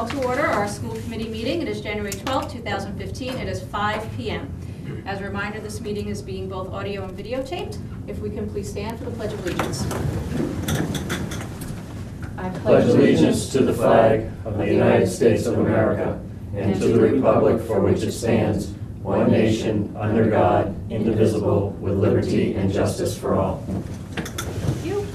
call to order our school committee meeting. It is January 12th, 2015. It is 5 p.m. As a reminder, this meeting is being both audio and videotaped. If we can please stand for the Pledge of Allegiance. I Pledge allegiance to the flag of the United States of America and to the republic for which it stands, one nation, under God, indivisible, with liberty and justice for all. Thank you.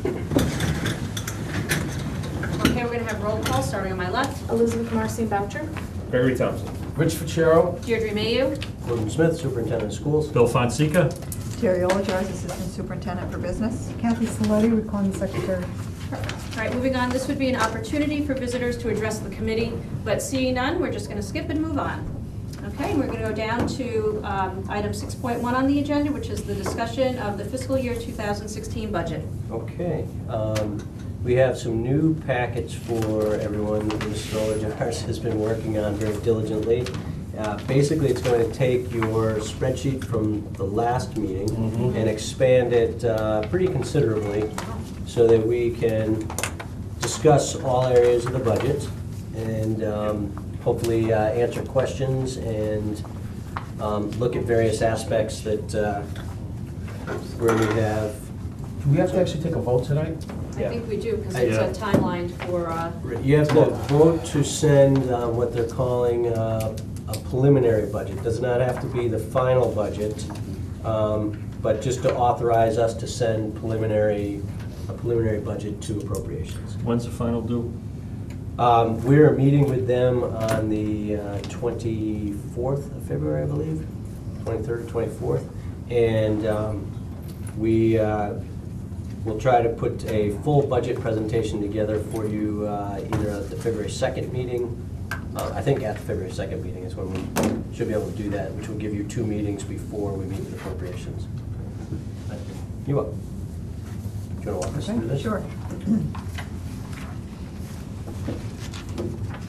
Okay, we're going to have roll call starting on my left. Elizabeth Marcy Boucher. Gregory Thompson. Rich Ficero. Deirdre Mayu. Gordon Smith, Superintendent of Schools. Bill Fonseca. Terry Olajars, Assistant Superintendent for Business. Kathy Saletti, Recording Secretary. All right, moving on, this would be an opportunity for visitors to address the committee, but seeing none, we're just going to skip and move on. Okay, we're going to go down to item 6.1 on the agenda, which is the discussion of the fiscal year 2016 budget. Okay. We have some new packets for everyone that Mr. Olajars has been working on very diligently. Basically, it's going to take your spreadsheet from the last meeting and expand it pretty considerably so that we can discuss all areas of the budget and hopefully answer questions and look at various aspects that where we have. Do we have to actually take a vote tonight? I think we do, because it's a timeline for... You have to vote to send what they're calling a preliminary budget. Does not have to be the final budget, but just to authorize us to send a preliminary budget to appropriations. When's the final due? We're meeting with them on the 24th of February, I believe, 23rd or 24th, and we will try to put a full budget presentation together for you either at the February 2nd meeting. I think at the February 2nd meeting is when we should be able to do that, which will give you 2 meetings before we meet with appropriations. Thank you. You're welcome. Do you want to walk us through this? Sure.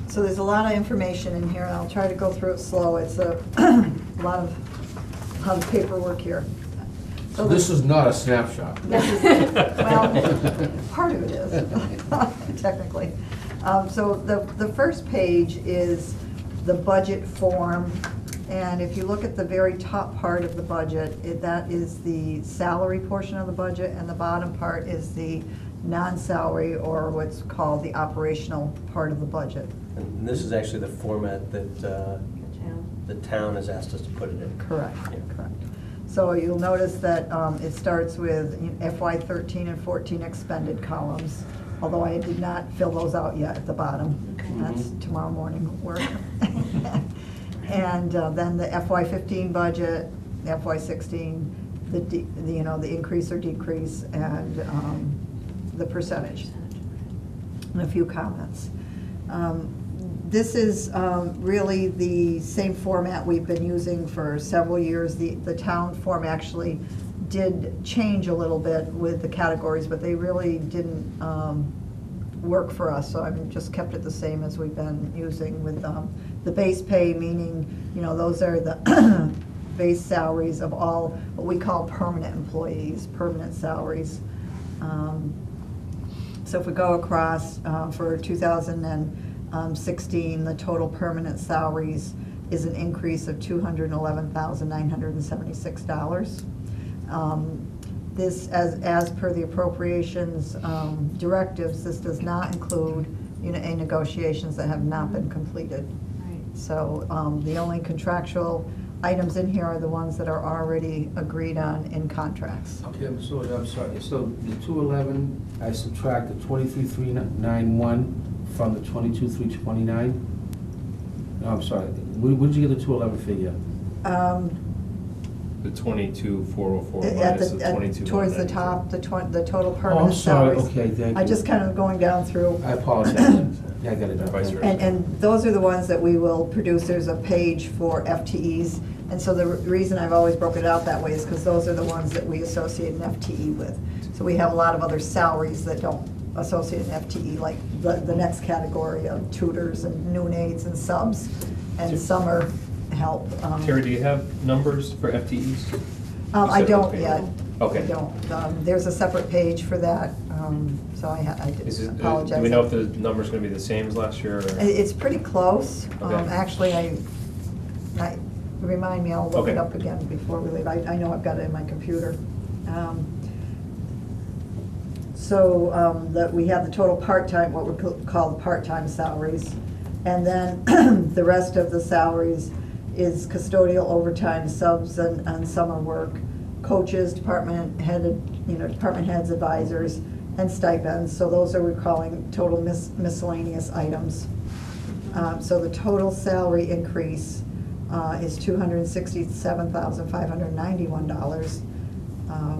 So there's a lot of information in here, and I'll try to go through it slow. It's a lot of paperwork here. So this is not a snapshot. Well, part of it is, technically. So the first page is the budget form, and if you look at the very top part of the budget, that is the salary portion of the budget, and the bottom part is the non-salary, or what's called the operational part of the budget. And this is actually the format that the town has asked us to put it in. Correct, Yeah. correct. So you'll notice that it starts with FY 13 and 14 expended columns, although I did not fill those out yet at the bottom. That's tomorrow morning work. And then the FY 15 budget, FY 16, the increase or decrease, and the percentage, and a few comments. This is really the same format we've been using for several years. The town form actually did change a little bit with the categories, but they really didn't work for us, so I've just kept it the same as we've been using with the base pay, meaning, those are the base salaries of all what we call permanent employees, permanent salaries. So if we go across for 2016, the total permanent salaries is an increase of $211,976. This, as per the appropriations directives, this does not include any negotiations that have not been completed. Right. So the only contractual items in here are the ones that are already agreed on in contracts. Okay, so I'm sorry. So the 211, I subtract the 23,391 from the 22,329. No, I'm sorry. Where did you get the 211 figure? The 22,404 At minus the 22,192. towards the top, the total Oh, I'm permanent sorry. salaries. Okay, thank you. I just kind of going down through. I apologize. Yeah, I got it now. Vice versa. And those are the ones that we will produce. There's a page for FTEs. And so the reason I've always broken it out that way is because those are the ones that we associate an FTE with. So we have a lot of other salaries that don't associate an FTE, like the next category of tutors and noon aides and subs and summer help. Terry, do you have numbers for FTEs? I You said don't okay. yet. Okay. I don't. There's a separate page for that. So I did Is it, apologize. do we know if the number's gonna be the same as last year, or? It's pretty close. Okay. Actually, remind me, I'll look it Okay. up again before we leave. I know I've got it in my computer. That we have the total part-time, what we call the part-time salaries. And then the rest of the salaries is custodial, overtime, subs, and summer work, coaches, department heads, advisors, and stipends. So those are, we're calling total miscellaneous items. So the total salary increase is $267,591,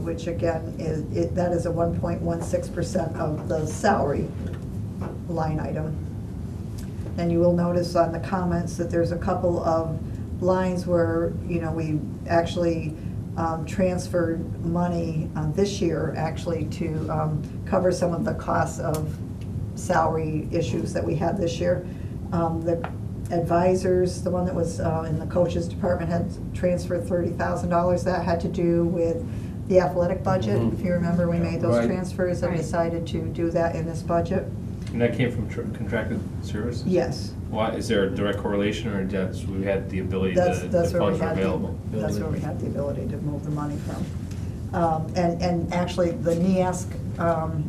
which again, that is a 1.16% of the salary line item. And you will notice on the comments that there's a couple of lines where, we actually transferred money this year actually to cover some of the costs of salary issues that we had this year. The advisors, the one that was in the coaches department, had transferred $30,000. That had to do with the athletic budget. Mhm. If you remember, we made those Right. transfers and Right. decided to do that in this budget. And that came from contracted services? Yes. Why, is there a direct correlation, or that's, we had the ability, That's the where we funds were had available? that's where we had the ability to move the money from. And actually, the NEASC,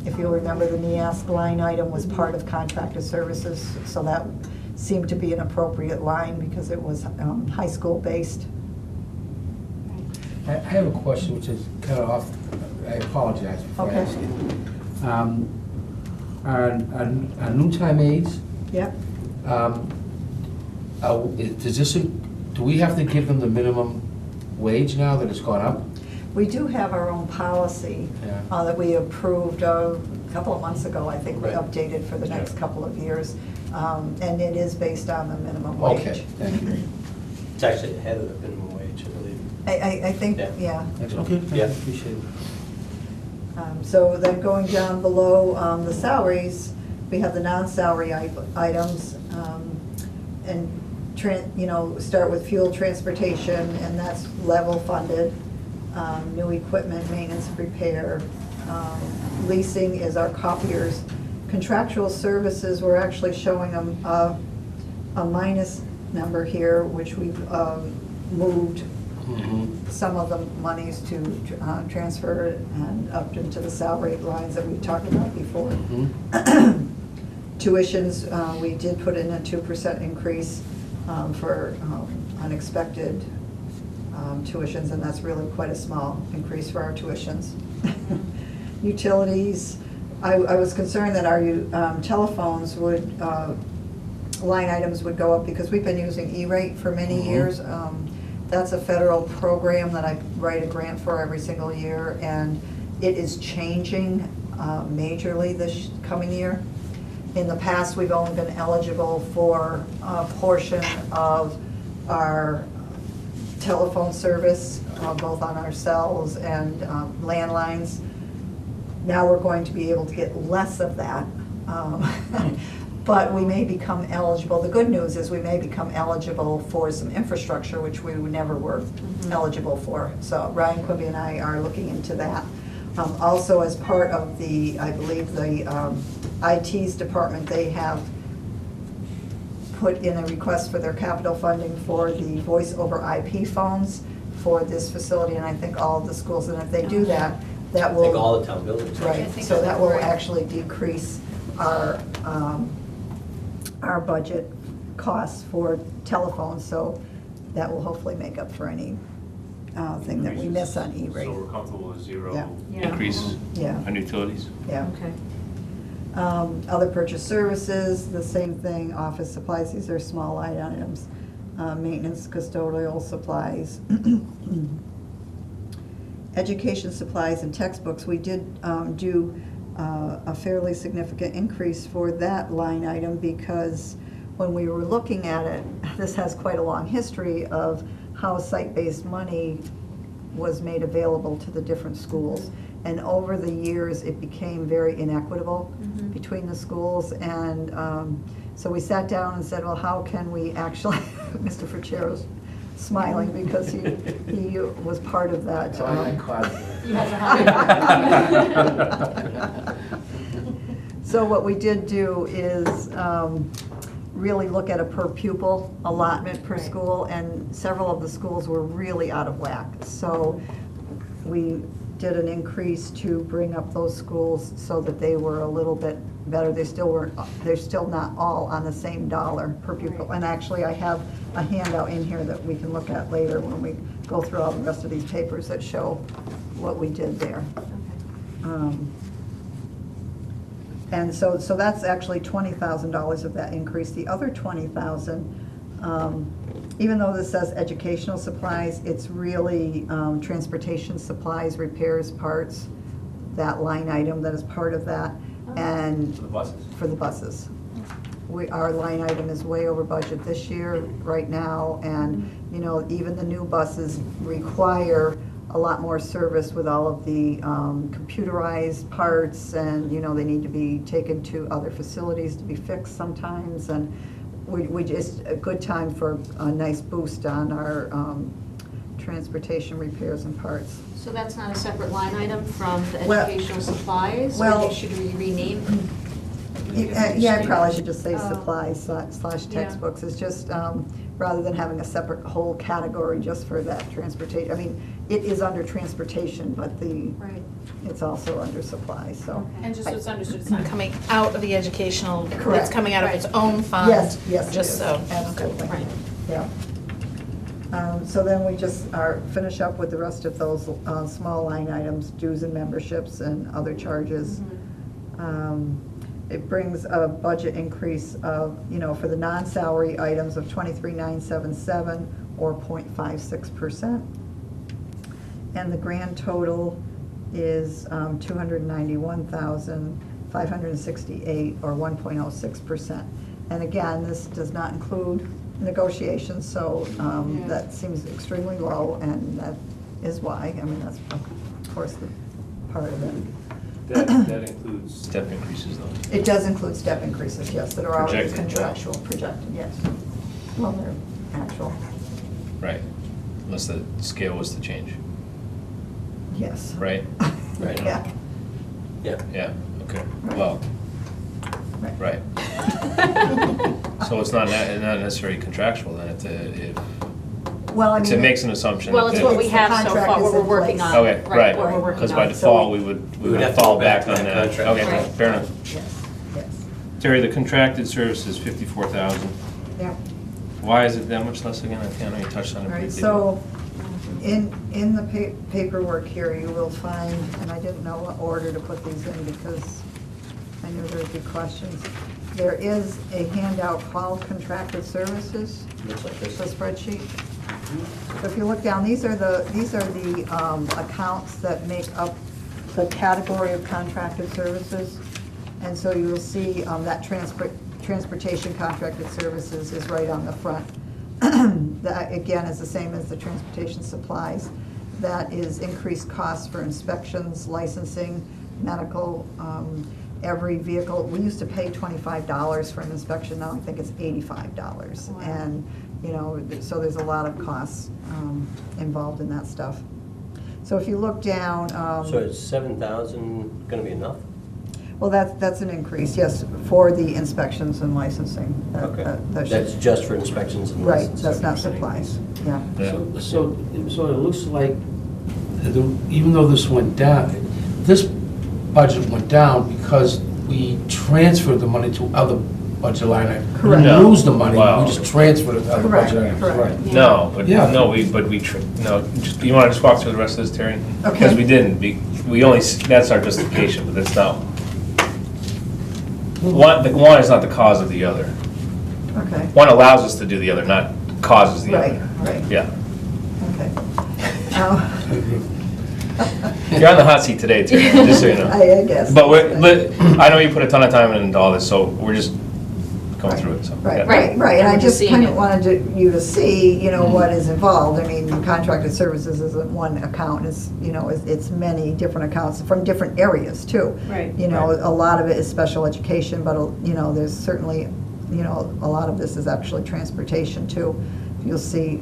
if you'll remember, the NEASC line item was part of contracted services, so that seemed to be an appropriate line because it was high school based. I have a question which is kind of off, I apologize before I Okay. ask it. Our noontime aides, Yep. do we have to give them the minimum wage now that it's gone up? We do have our own policy Yeah. that we approved a couple of months ago. I think we Right. updated for the next Yeah. couple of years. And it is based on the minimum wage. Okay, thank you. It's actually ahead of the minimum wage, I believe. I think, Yeah. yeah. Okay, thank you. Yeah. Appreciate it. So then going down below the salaries, we have the non-salary items. And, start with fuel transportation, and that's level funded. New equipment, maintenance, repair. Leasing is our copiers. Contractual services, we're actually showing a minus number here, which we've moved Mhm. some of the monies to transfer and up into the salary lines that we've talked about before. Mhm. Tuitions, we did put in a 2% increase for unexpected tuitions, and that's really quite a small increase for our tuitions. Utilities, I was concerned that our telephones would, line items would go up because we've been using E-rate for many Mhm. years. That's a federal program that I write a grant for every single year, and it is changing majorly this coming year. In the past, we've only been eligible for a portion of our telephone service, both on our cells and landlines. Now we're going to be able to get less of that. But we may become eligible. The good news is we may become eligible for some infrastructure, which we never were eligible for. So Ryan Quimby and I are looking into that. Also, as part of the, I believe, the IT's department, they have put in a request for their capital funding for the voice over IP phones for this facility, and I think all of the schools, and if they do that, that I will. think all the town buildings. I Right, think so so, that will right. actually decrease our budget costs for telephones, so that will hopefully make up for any thing that we miss on E-rate. So we're comfortable with zero Yeah. Yeah. increase Yeah, on utilities? yeah. Okay. Other purchase services, the same thing, office supplies, these are small line items. Maintenance, custodial supplies. Education supplies and textbooks, we did do a fairly significant increase for that line item because when we were looking at it, this has quite a long history of how site-based money was made available to the different schools. And over the years, it became very inequitable Mhm. between the schools. And so we sat down and said, well, how can we actually, Mr. Ferchero's smiling because he was part of that. I caught it. You had to So what we did do is really look at a per pupil allotment per Right. school, and several of the schools were really out of whack. So we did an increase to bring up those schools so that they were a little bit better. They still weren't, they're still not all on the same dollar per pupil. Right. And actually, I have a handout in here that we can look at later when we go through all the rest of these papers that show what we did there. And so that's actually $20,000 of that increase. The other $20,000, even though this says educational supplies, it's really transportation supplies, repairs, parts, that line item that is part of that, and For the buses? for the buses. Our line item is way over budget this year, right now, and, you know, even the new buses require a lot more service with all of the computerized parts, and, you know, they need to be taken to other facilities to be fixed sometimes, and we just, a good time for a nice boost on our transportation repairs and parts. So that's not a separate line item from the Well- educational supplies? well- Or should we rename? Yeah, I probably should just say Oh. supplies slash Yeah. textbooks. It's just, rather than having a separate whole category just for that transportation. I mean, it is under transportation, but Right. it's also under supplies, so. And just so it's understood, it's not coming out of the educational, Correct. it's coming out of its own fund. Yes, yes, it Just is. so. Absolutely. Right. Yeah. So then we just finish up with the rest of those small line items, dues and memberships and other charges. It brings a budget increase of, you know, for the non-salary items of 23,977 or 0.56%. And the grand total is 291,568 or 1.06%. And again, this does not include negotiations, so Yeah. that seems extremely low, and that is why. I mean, that's of course the part of it. That includes step increases though. It does include step increases, yes, that are already Projected, yeah. contractual, projected, yes. Well, they're actual, Right. Unless the scale was to change, yes. right? Right. Yeah, Yeah. Yeah, okay, Right. well, right. right. So it's not necessarily contractual then, Well, I mean. it makes an assumption. Well, that it's the- what we It's the have so contract far, is what we're in working place. on. Okay, right, What we're working because on. by So default, we- we would We would have to fall go back back to on that that. contract. Okay, Right. fair enough. Yes, yes, Terry, the contracted services, 54,000. yeah. Why is it that much less again? I know you touched on it All right, briefly. so in the paperwork here, you will find, and I didn't know what order to put these in because I knew there would be questions. There is a handout called contracted services, Looks like it's this. a spreadsheet. So if you look down, these are the accounts that make up the category of contracted services. And so you will see that transportation contracted services is right on the front. That, again, is the same as the transportation supplies. That is increased costs for inspections, licensing, medical, every vehicle. We used to pay $25 for an inspection, now I think it's $85. Wow. And, you know, so there's a lot of costs involved in that stuff. So if you look down. So is 7,000 gonna be enough? Well, that's an increase, yes, for the inspections and licensing. Okay. That should- That's just for inspections and Right, licenses. that's not supplies, yeah. Yeah. So it looks like, even though this went down, this budget went down because we transferred the money to other budget line items. We Correct. didn't lose the money, Wow. we just transferred it to other Correct, budget items. correct. Right. No, but, Yeah. no, you want to just walk through the rest of this, Terry? Okay. Because we didn't, we only, that's our justification, but that's not. One is not the cause of the other. Okay, One allows us to do the other, not causes the right, other. right, Yeah. okay. You're on the hot seat today, Terry, just so you know. I guess. But I know you put a ton of time into all this, so we're just going through it, so. Right, yeah. right, right, and I We're just just seeing kind of it. wanted you to see, you know, what is involved. I mean, contracted services isn't one account, it's, you know, it's many different accounts from different areas too. Right. You know, Right. a lot of it is special education, but, you know, there's certainly, you know, a lot of this is actually transportation too. You'll see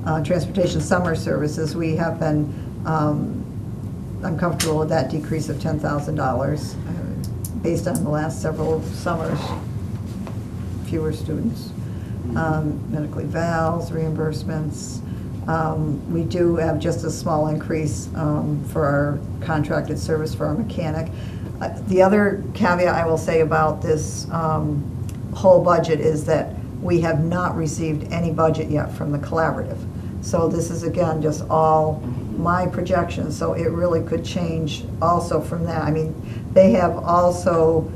Transportation summer services, we have been, I'm comfortable with that decrease of $10,000 based on the last several summers, fewer students. Medically vals, reimbursements. We do have just a small increase for our contracted service for our mechanic. The other caveat I will say about this whole budget is that we have not received any budget yet from the collaborative. So this is, again, just all my projections, so it really could change also from that. I mean, they have also,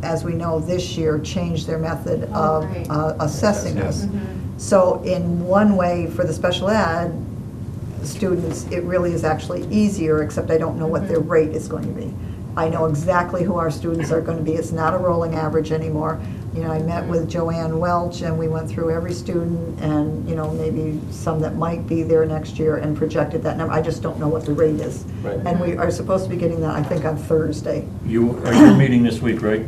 as we know this year, changed their method of right. assessing us. So in one way, for the special ed students, it really is actually easier, except I don't know what their rate is going to be. I know exactly who our students are going to be. It's not a rolling average anymore. You know, I met with Joanne Welch, and we went through every student and, you know, maybe some that might be there next year and projected that number. I just don't know what the rate is. Right. And we are supposed to be getting that, I think, on Thursday. You are meeting this week, right?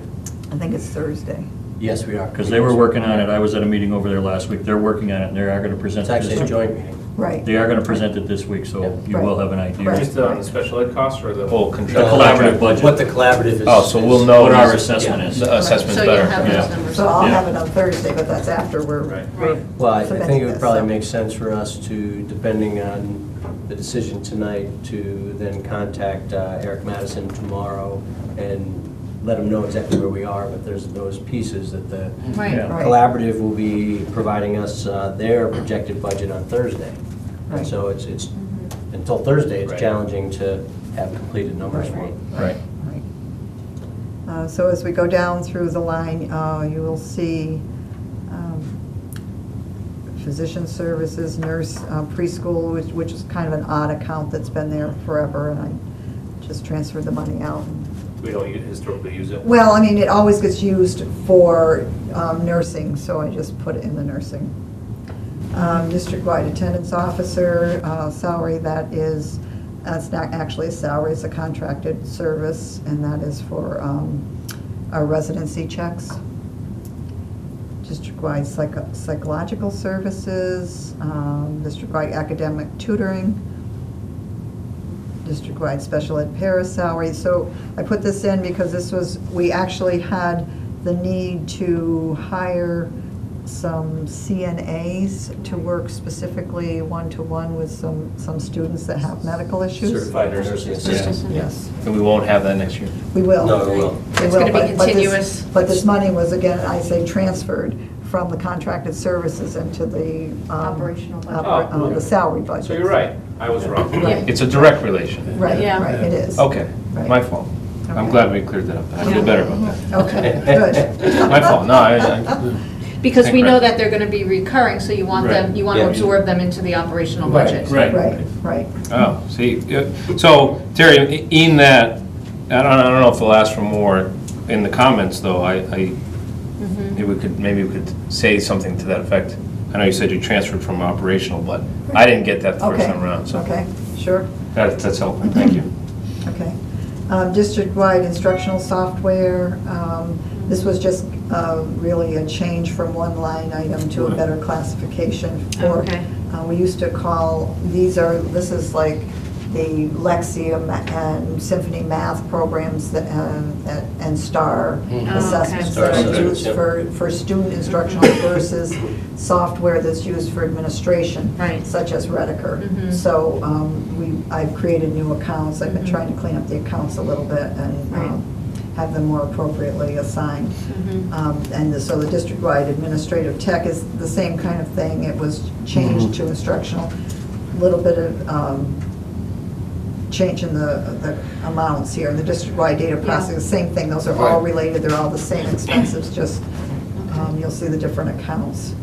I think it's Thursday. Yes, we are. Because they were working on it. I was at a meeting over there last week. They're working on it, and they are going to present It's it actually a this joint meeting. Right. They are going to present it this week, so you will have an idea. Right. Just on the special ed costs or the whole The contract? collaborative budget. What the collaborative is. Oh, so we'll know What our these- assessment yeah. is. The assessment's So you'll better. have Yeah. those numbers. So I'll Yeah. have it on Thursday, but that's after we're. Right. Right. Well, I think Submitting it would this, probably so. make sense for us to, depending on the decision tonight, to then contact Eric Madison tomorrow and let him know exactly where we are, but there's those pieces that the Right. Yeah. Right. collaborative will be providing us their projected budget on Thursday. And Right. so it's, until Thursday, it's Right. challenging to have completed numbers for Right. them. Right. Right. So as we go down through the line, you will see physician services, nurse, preschool, which is kind of an odd account that's been there forever, and I just transferred the money out. We don't historically use it. Well, I mean, it always gets used for nursing, so I just put it in the nursing. District-wide attendance officer, salary, that's not actually a salary, it's a contracted service, and that is for our residency checks. District-wide psychological services, district-wide academic tutoring, district-wide special ed para salary. So I put this in because we actually had the need to hire some CNAs to work specifically one-to-one with some students that have medical issues. Certified nursing assistants. Yes, And we won't have that next year. we will. No, we will. We It's will, gonna be but this- continuous. But this money was, again, I say transferred from the contracted services into the. Operational budget. Oh, The salary budget. So you're right, I was wrong. Right. It's a direct relation. Right, Yeah. right, it is. Okay, Right. my fault. I'm Okay. glad we cleared that up. I feel better about that. Okay, good. My fault, no, I Because we Think know right. that they're going to be recurring, so you want them, Right. you want to Yeah. absorb them into the operational Right, budget. right. Right. Oh, see, so Terry, in that, I don't know if it'll ask for more in the comments, though, maybe we could say something to that effect. I know you said you transferred from operational, but I didn't get that the first Okay, time around, so okay, sure, that's helpful, thank you. okay. District-wide instructional software, this was just really a change from one line item to a better classification for. Okay. We used to call, this is like the Lexium and Symphony Math programs that, and STAR Mhm. assessments Star that are assessments, used yep. for student instructional versus software that's used for administration. Right. Such as Redeker. Mhm. So I've created new accounts. I've been trying to clean up the accounts a little bit and Right. have them more appropriately assigned. Mhm. So the district-wide administrative tech is the same kind of thing. It was changed to instructional. Little bit of change in the amounts here. And the district-wide data processing, same thing. Those are all related. They're all the same expenses, just you'll see the different accounts.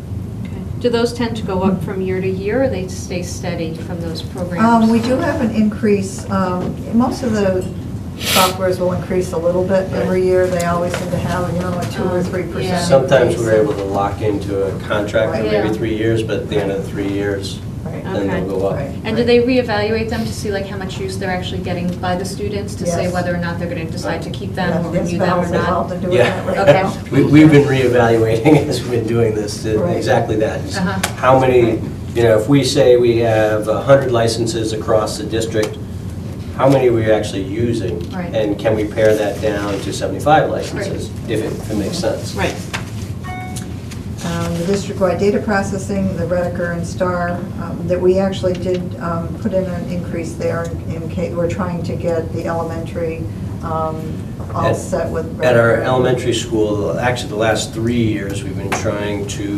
Okay. Do those tend to go up from year to year, or they stay steady from those programs? We do have an increase. Most of the softwares will increase a little bit every year. They always seem to have, a 2 or 3% Yeah. Sometimes increase. we're able to lock into a contract for Right. Yeah. maybe 3 years, but at the end of the 3 years, Right. then they'll go up. Right. And do they reevaluate them to see like how much use they're actually getting by the students, to say Yes. whether or not they're going to decide to keep them or Yeah, renew them or Val's involved not? in doing Yeah. that right now. Okay. We've been reevaluating as we've been doing this, Right. exactly that. Is Uh-huh. How many if we say we have 100 licenses across the district, how many are we actually using? Right. And can we pare that down to 75 licenses, if it makes sense? Right. The district-wide data processing, the Redeker and Star, that we actually did put in an increase there in case, we're trying to get the elementary all set with Redeker. At our elementary school, actually the last 3 years, we've been trying to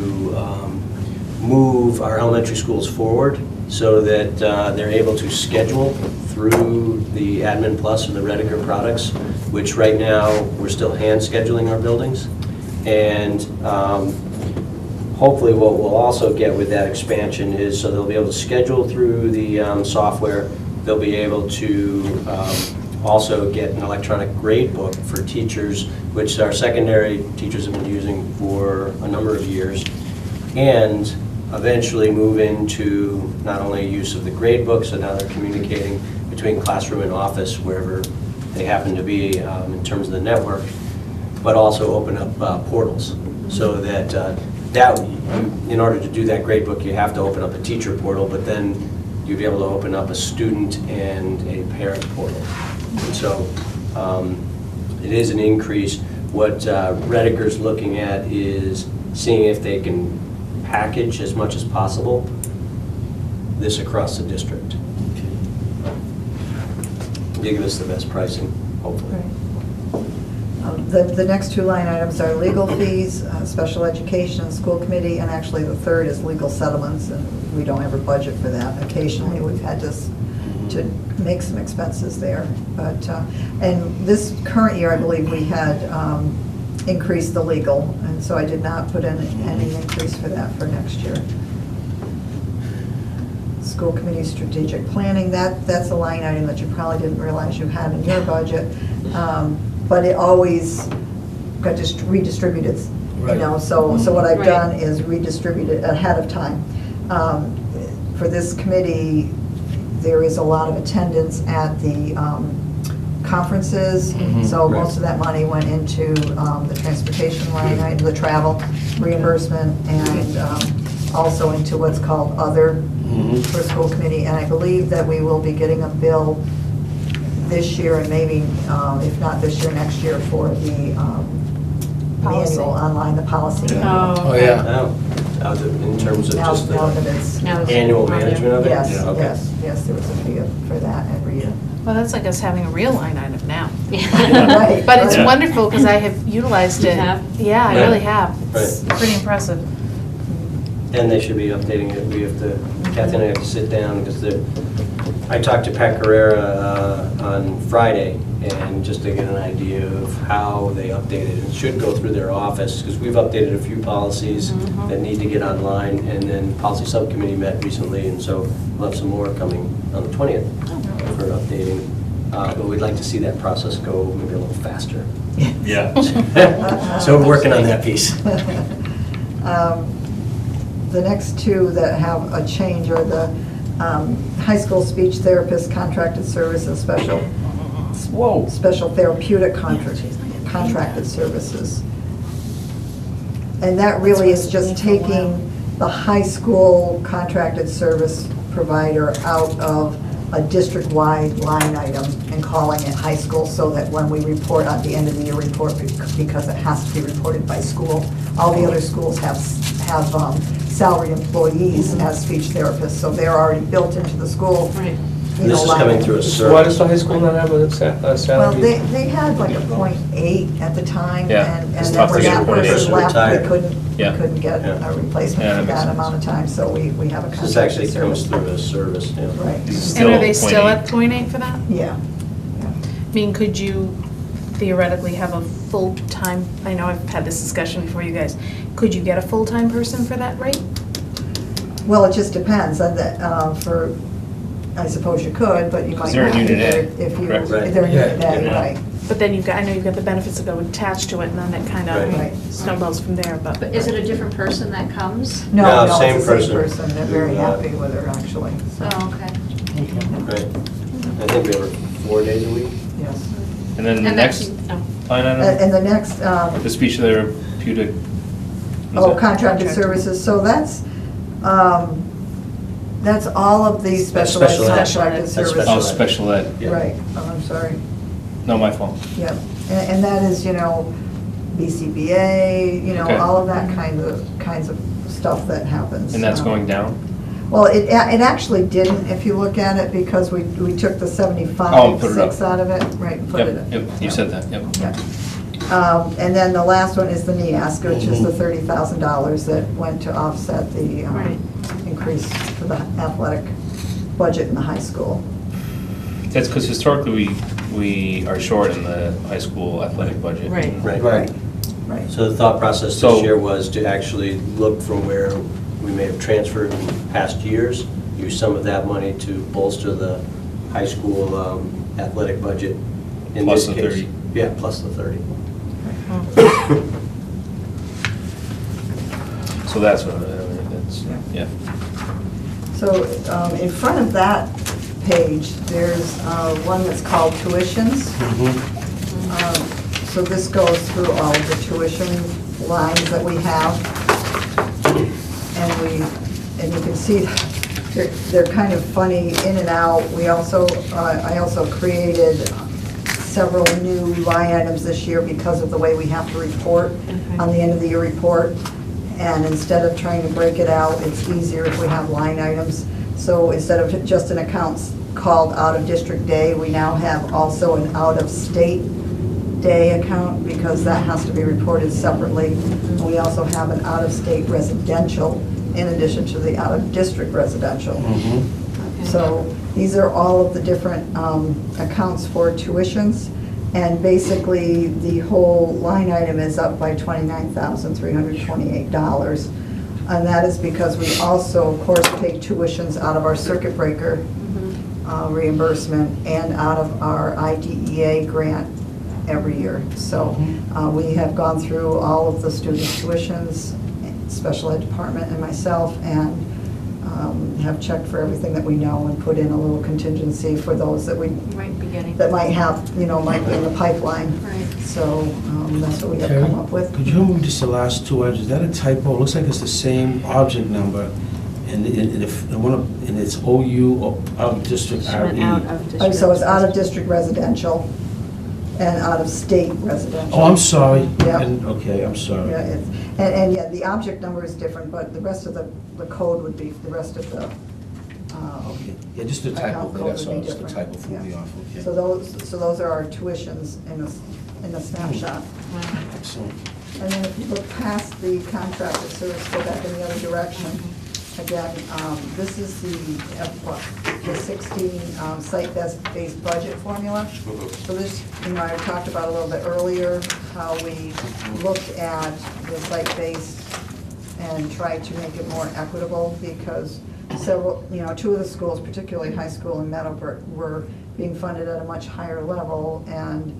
move our elementary schools forward so that they're able to schedule through the Admin Plus or the Redeker products, which right now, we're still hand scheduling our buildings. And hopefully what we'll also get with that expansion is, so they'll be able to schedule through the software, they'll be able to also get an electronic grade book for teachers, which our secondary teachers have been using for a number of years, and eventually move into not only use of the grade book, so now they're communicating between classroom and office wherever they happen to be in terms of the network, but also open up portals so that in order to do that grade book, you have to open up a teacher portal, but then you'd be able to open up a student and a parent portal. And so it is an increase. What Redeker's looking at is seeing if they can package as much as possible this across the district. Give us the best pricing, hopefully. Right. The next two line items are legal fees, special education, school committee, and actually the third is legal settlements, and we don't have a budget for that. Occasionally, we've had to make some expenses there. But, and this current year, I believe we had increased the legal, and so I did not put in any increase for that for next year. School committee strategic planning, that's a line item that you probably didn't realize you had in your budget. But it always got just redistributed, you know, so what I've done is redistribute it ahead of time. For this committee, there is a lot of attendance at the conferences, so most of that money went into the transportation line item, the travel reimbursement, and also into what's called other for school committee. And I believe that we will be getting a bill this year, and maybe, if not this year, next year, for the Policy. manual online, the policy. Oh, yeah. Now, in terms of Now just now that it's, Now it's annual on there. management of it? yes, Yeah, okay. yes, there was a fee for that every year. Well, that's like us having a real line item now. Right, But it's right. wonderful because I have utilized You it. have? Yeah, I Right. really have. It's Right. pretty impressive. And they should be updating it. We have to, Kathy and I have to sit down, because I talked to Pat Carrera on Friday, and just to get an idea of how they update it. It should go through their office, because we've updated a few policies that need to get online, and then policy subcommittee met recently, and so we'll have some more coming on the 20th for updating. But we'd like to see that process go maybe a little faster. Yeah. So we're working on that piece. The next two that have a change are the high school speech therapist contracted service and special therapeutic contracted services. And that really is just taking the high school contracted service provider out of a district-wide line item and calling it high school, so that when we report at the end of the year report, because it has to be reported by school, all the other schools have salaried employees as speech therapists, so they're already built into the school. Right. you This know, is line coming item. through a So why does service. the high school not have a salary? Well, they had like a .8 at the time, Yeah, and it's then tough when to that get a person person left, retired. we Yeah. couldn't get Yeah. a replacement Yeah, for that makes that sense. amount of time, so we have a This contracted actually comes service. through a service, yeah. Right, And are they still at .8 for that? yeah. I mean, could you theoretically have a full-time, I know I've had this discussion before you guys, could you get a full-time person for that rate? Well, it just depends on that, I suppose you could, but you might they're not. in Unit A, If you, correct? Right. they're in Unit Yeah, A, yeah. right. But then you've got, I know you've got the benefits that go attached to it, and then it kind Right. of Right. snowballs from there, but. But is it a different person that comes? No, No, it's same the same person. person, they're very Yeah. happy with her, actually, so, Oh, okay. Right. I think we were 4 days a week. yes. And then the And next that's- line item, And the next, the speech therapeutic. what is that? contracted services, so that's, That's all of the special ed Special ed. contracted That's services. special Oh, ed. special ed. Yeah. Right, oh, I'm sorry, No, my fault. yeah. And that is, BCBA, Okay. all of that kinds of stuff that happens. And that's going down? Well, it actually didn't, if you look at it, because we took the Oh, 75, put it up. 6 out of it, right, and put it Yep, in. yep, you said that, yep. Yeah. And then the last one is the NEASC, which is the $30,000 that went to offset the Right. increase for the athletic budget in the high school. That's because historically, we are short in the high school athletic budget. Right. Right. Right. Right. So the thought process So- this year was to actually look from where we may have transferred in past years, use some of that money to bolster the high school athletic budget. In Plus this the case. 30. Yeah, plus the 30. So that's what, that's, yeah. So in front of that page, there's one that's called tuitions. So this goes through all of the tuition lines that we have. And you can see they're kind of funny in and out. I also created several new line items this year because of the way we have to report on the end of the year report. And instead of trying to break it out, it's easier if we have line items. So instead of just an account called out-of-district day, we now have also an out-of-state day account because that has to be reported separately. We also have an out-of-state residential in addition to the out-of-district residential. So these are all of the different accounts for tuitions. And basically, the whole line item is up by $29,328. And that is because we also, of course, pay tuitions out of our circuit breaker reimbursement and out of our IDEA grant every year. So we have gone through all of the students' tuitions, special ed department and myself, and have checked for everything that we know and put in a little contingency for those that Right, beginning. that might have, might be in the pipeline. Right. So that's what we have Terry, come up with. could you move just the last two items? Is that a typo? It looks like it's the same object number, and it's OU or out-of-district She went RE. out of Oh, district. so it's out-of-district residential and out-of-state residential. Oh, I'm sorry. Yeah. Okay, I'm sorry. Yeah, and yeah, the object number is different, but the rest of the code would be, the rest of the, Okay, yeah, just the typo account there, code that's would all, be just the different. typo threw me Yeah. off, okay. So those are our tuitions in the snapshot. Excellent. And then if you look past the contracted service, go back in the other direction. Again, this is the 16 site-based budget formula. So this, I talked about a little bit earlier, how we looked at the site-based and tried to make it more equitable because several, two of the schools, particularly high school and Meadowbrook, were being funded at a much higher level, and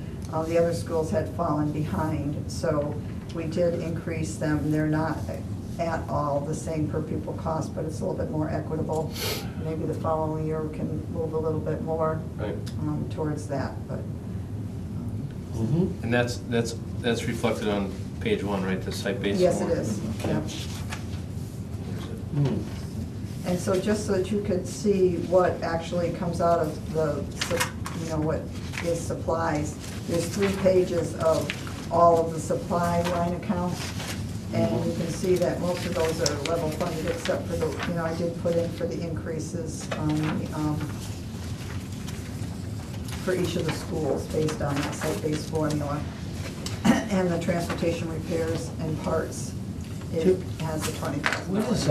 the other schools had fallen behind. So we did increase them. They're not at all the same per pupil cost, but it's a little bit more equitable. Maybe the following year we can move a little bit more Right. towards that, but. And that's reflected on page one, right, the site-based? Yes, it form? is, Okay. yeah. Hmm. And so just so that you could see what actually comes out of what is supplies, there's 3 pages of all of the supply line accounts. And you can see that most of those are level funded except for the, I did put in for the increases on for each of the schools based on that site-based formula. And the transportation repairs and parts, it has the $20,000. Where does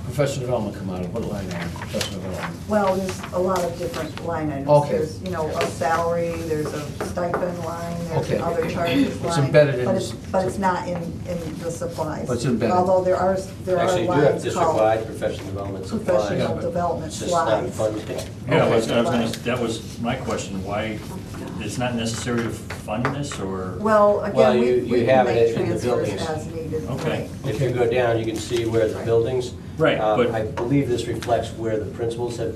professional development come out of? What line item, professional development? Well, there's a lot of different line items. Okay. There's, a salary, there's a stipend line, there's Okay. an other charges It's line. embedded in but this- But it's not in the supplies. But it's embedded. Although there are Actually, you do have lines district-wide called professional development supplies. professional development It's just not slides. funded. Yeah, that was my question, why, it's not necessary to fund this, or? Well, Well, again, you we have can it make in the transfers buildings. as needed. Okay. right. If you go down, you can see where the buildings. Right, but- I believe this reflects where the principals have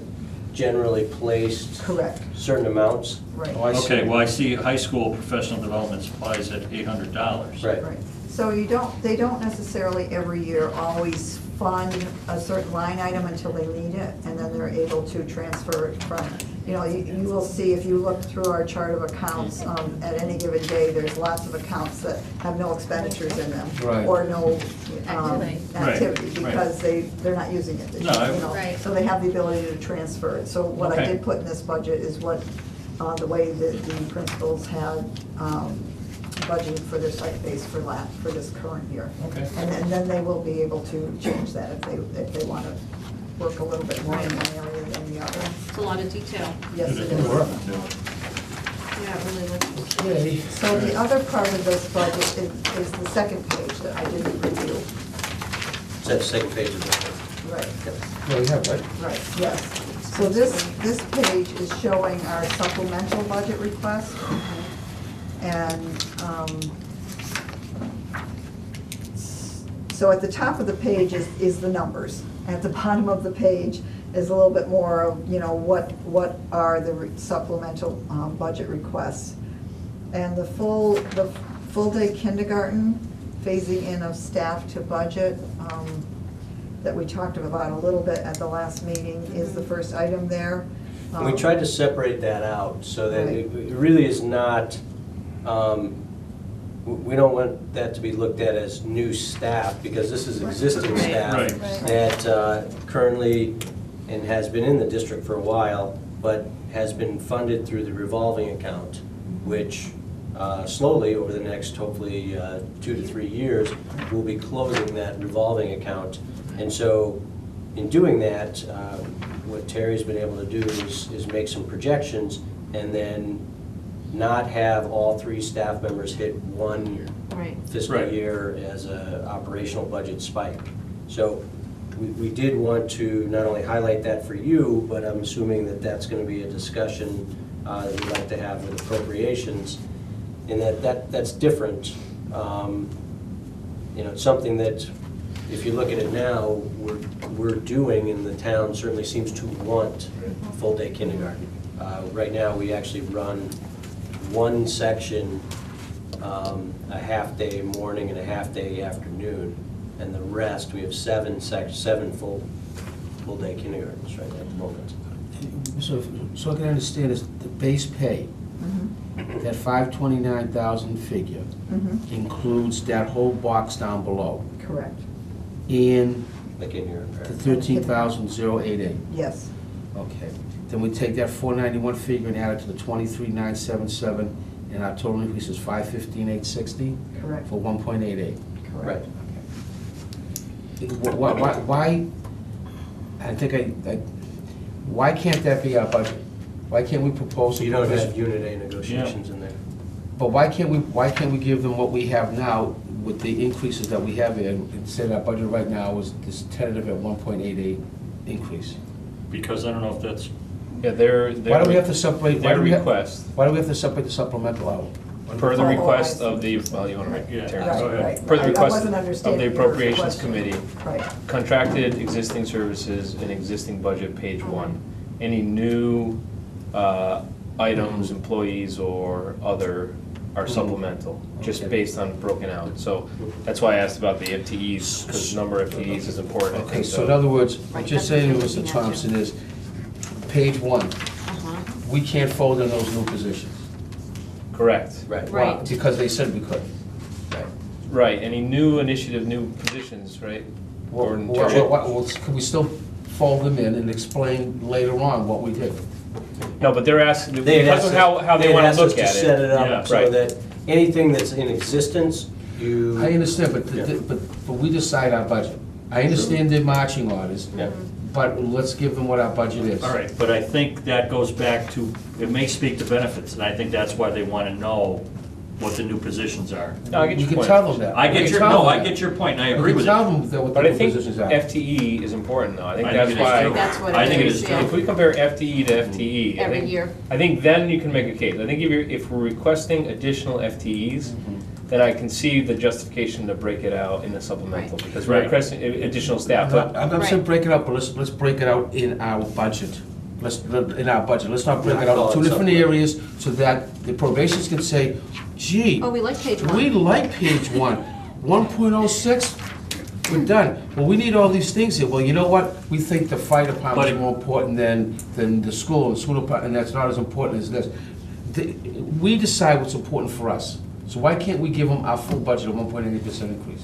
generally placed Correct, certain amounts. right. Oh, I see. Okay, well, I see high school professional development supplies at $800. Right. Right. So they don't necessarily every year always fund a certain line item until they need it, and then they're able to transfer it from, you will see, if you look through our chart of accounts, at any given day, there's lots of accounts that have no expenditures in them. Right. Or no Activity. activity, Right, because they're not using it this No, year, I- Right. So they have the ability to transfer it. So what I Okay. did put in this budget is what, the way that the principals had budgeted for their site base for this current year. Okay. And then they will be able to change that if they want to work a little bit more in one area than the other. It's a lot of detail. Yes, it Good is. work. Yeah, it really looks. Okay. So the other part of this budget is the second page that I didn't review. Is that the second page of the Right, Yeah, we have, right? right, yes. So this page is showing our supplemental budget request. And so at the top of the page is the numbers. At the bottom of the page is a little bit more of, what are the supplemental budget requests. And the full-day kindergarten, phasing in of staff to budget, that we talked about a little bit at the last meeting, is the first item there. We tried to separate that out so that Right. it really is not, we don't want that to be looked at as new staff, because this is existing Right. staff Right. that currently, and has been in the district for a while, but has been funded through the revolving account, which slowly, over the next hopefully 2 to 3 years, we'll be closing that revolving account. And so, in doing that, what Terry's been able to do is make some projections, and then not have all 3 staff members hit one Right. fiscal Right. year as a operational budget spike. So we did want to not only highlight that for you, but I'm assuming that that's going to be a discussion that we'd like to have with appropriations, and that's different. It's something that, if you look at it now, we're doing, and the town certainly seems to want full-day kindergarten. Right now, we actually run one section, a half-day morning and a half-day afternoon, and the rest, we have 7 full-day kindergartens right at the moment. So I can understand is the base pay, that 529,000 figure Mhm. includes that whole box down below, Correct, and Like in your, the 13,088. yes, Okay. Then we take that 491 figure and add it to the 23,977, and our total increase is 515,860 correct, for 1.88. correct. Why, why can't that be our budget? Why can't we propose? so you don't have Unit A negotiations in there. But why can't we give them what we have now with the increases that we have here, and say our budget right now is tentative at 1.88 increase? Because I don't know if that's, Yeah, their. Why do we have to separate? Why Their do we have- request, Why do we have to separate the supplemental out? per the Oh, request I see. of the, well, you want to, Yeah. Terry. Right, go ahead. right. Per the I request wasn't of understanding the your Appropriations question. Committee, Right, contracted existing services in existing budget, page 1. Any new items, employees, or other are supplemental, just Okay. based on broken out. So that's why I asked about the FTEs, because number of FTEs is important, I Okay, think so in other words, what Right, you're that's saying, what we're Mr. looking at, Thompson, is page 1, Uh-huh. we can't fold in those new positions. Correct. Right. Why? Right. Because they said we could. Right, any new initiative, new positions, right? Or in terms of- Can we still fold them in and explain later on what we did? No, but they're asking, They had because of asked how us- they want asked to us look at set it it. Yeah, up so right. that anything that's in existence, you. I understand, but, Yeah. but we decide our budget. I understand their marching orders, Yeah. but let's give them what our budget is. all right, but I think that goes back to, it may speak to benefits, and I think that's why they want to know what the new positions are. No, I get You your can point. tell them that. I You get can your, tell no, them I that. get your point, and I You agree can with tell it. them that what But the I new think positions are. FTE is important, though. I think I that's think it is why. too. That's what I it think it is, is too. yeah. If we compare FTE to FTE, I Every think- year. I think then you can make a case. I think if we're requesting additional FTEs, then I can see the justification to break it out in the supplemental, Right. because we're Right. requesting additional staff. I'm But not saying Right. break it up, but let's break it out in our budget. In our budget, let's not break it out Call in two it different supplement. areas, so that the probations can say, gee, Oh, we like page we 1. like page 1, 1.06, we're done. Well, we need all these things here. Well, you know what? We think the fire department's But- more important than the school department, and that's not as important as this. We decide what's important for us. So why can't we give them our full budget of 1.8% increase?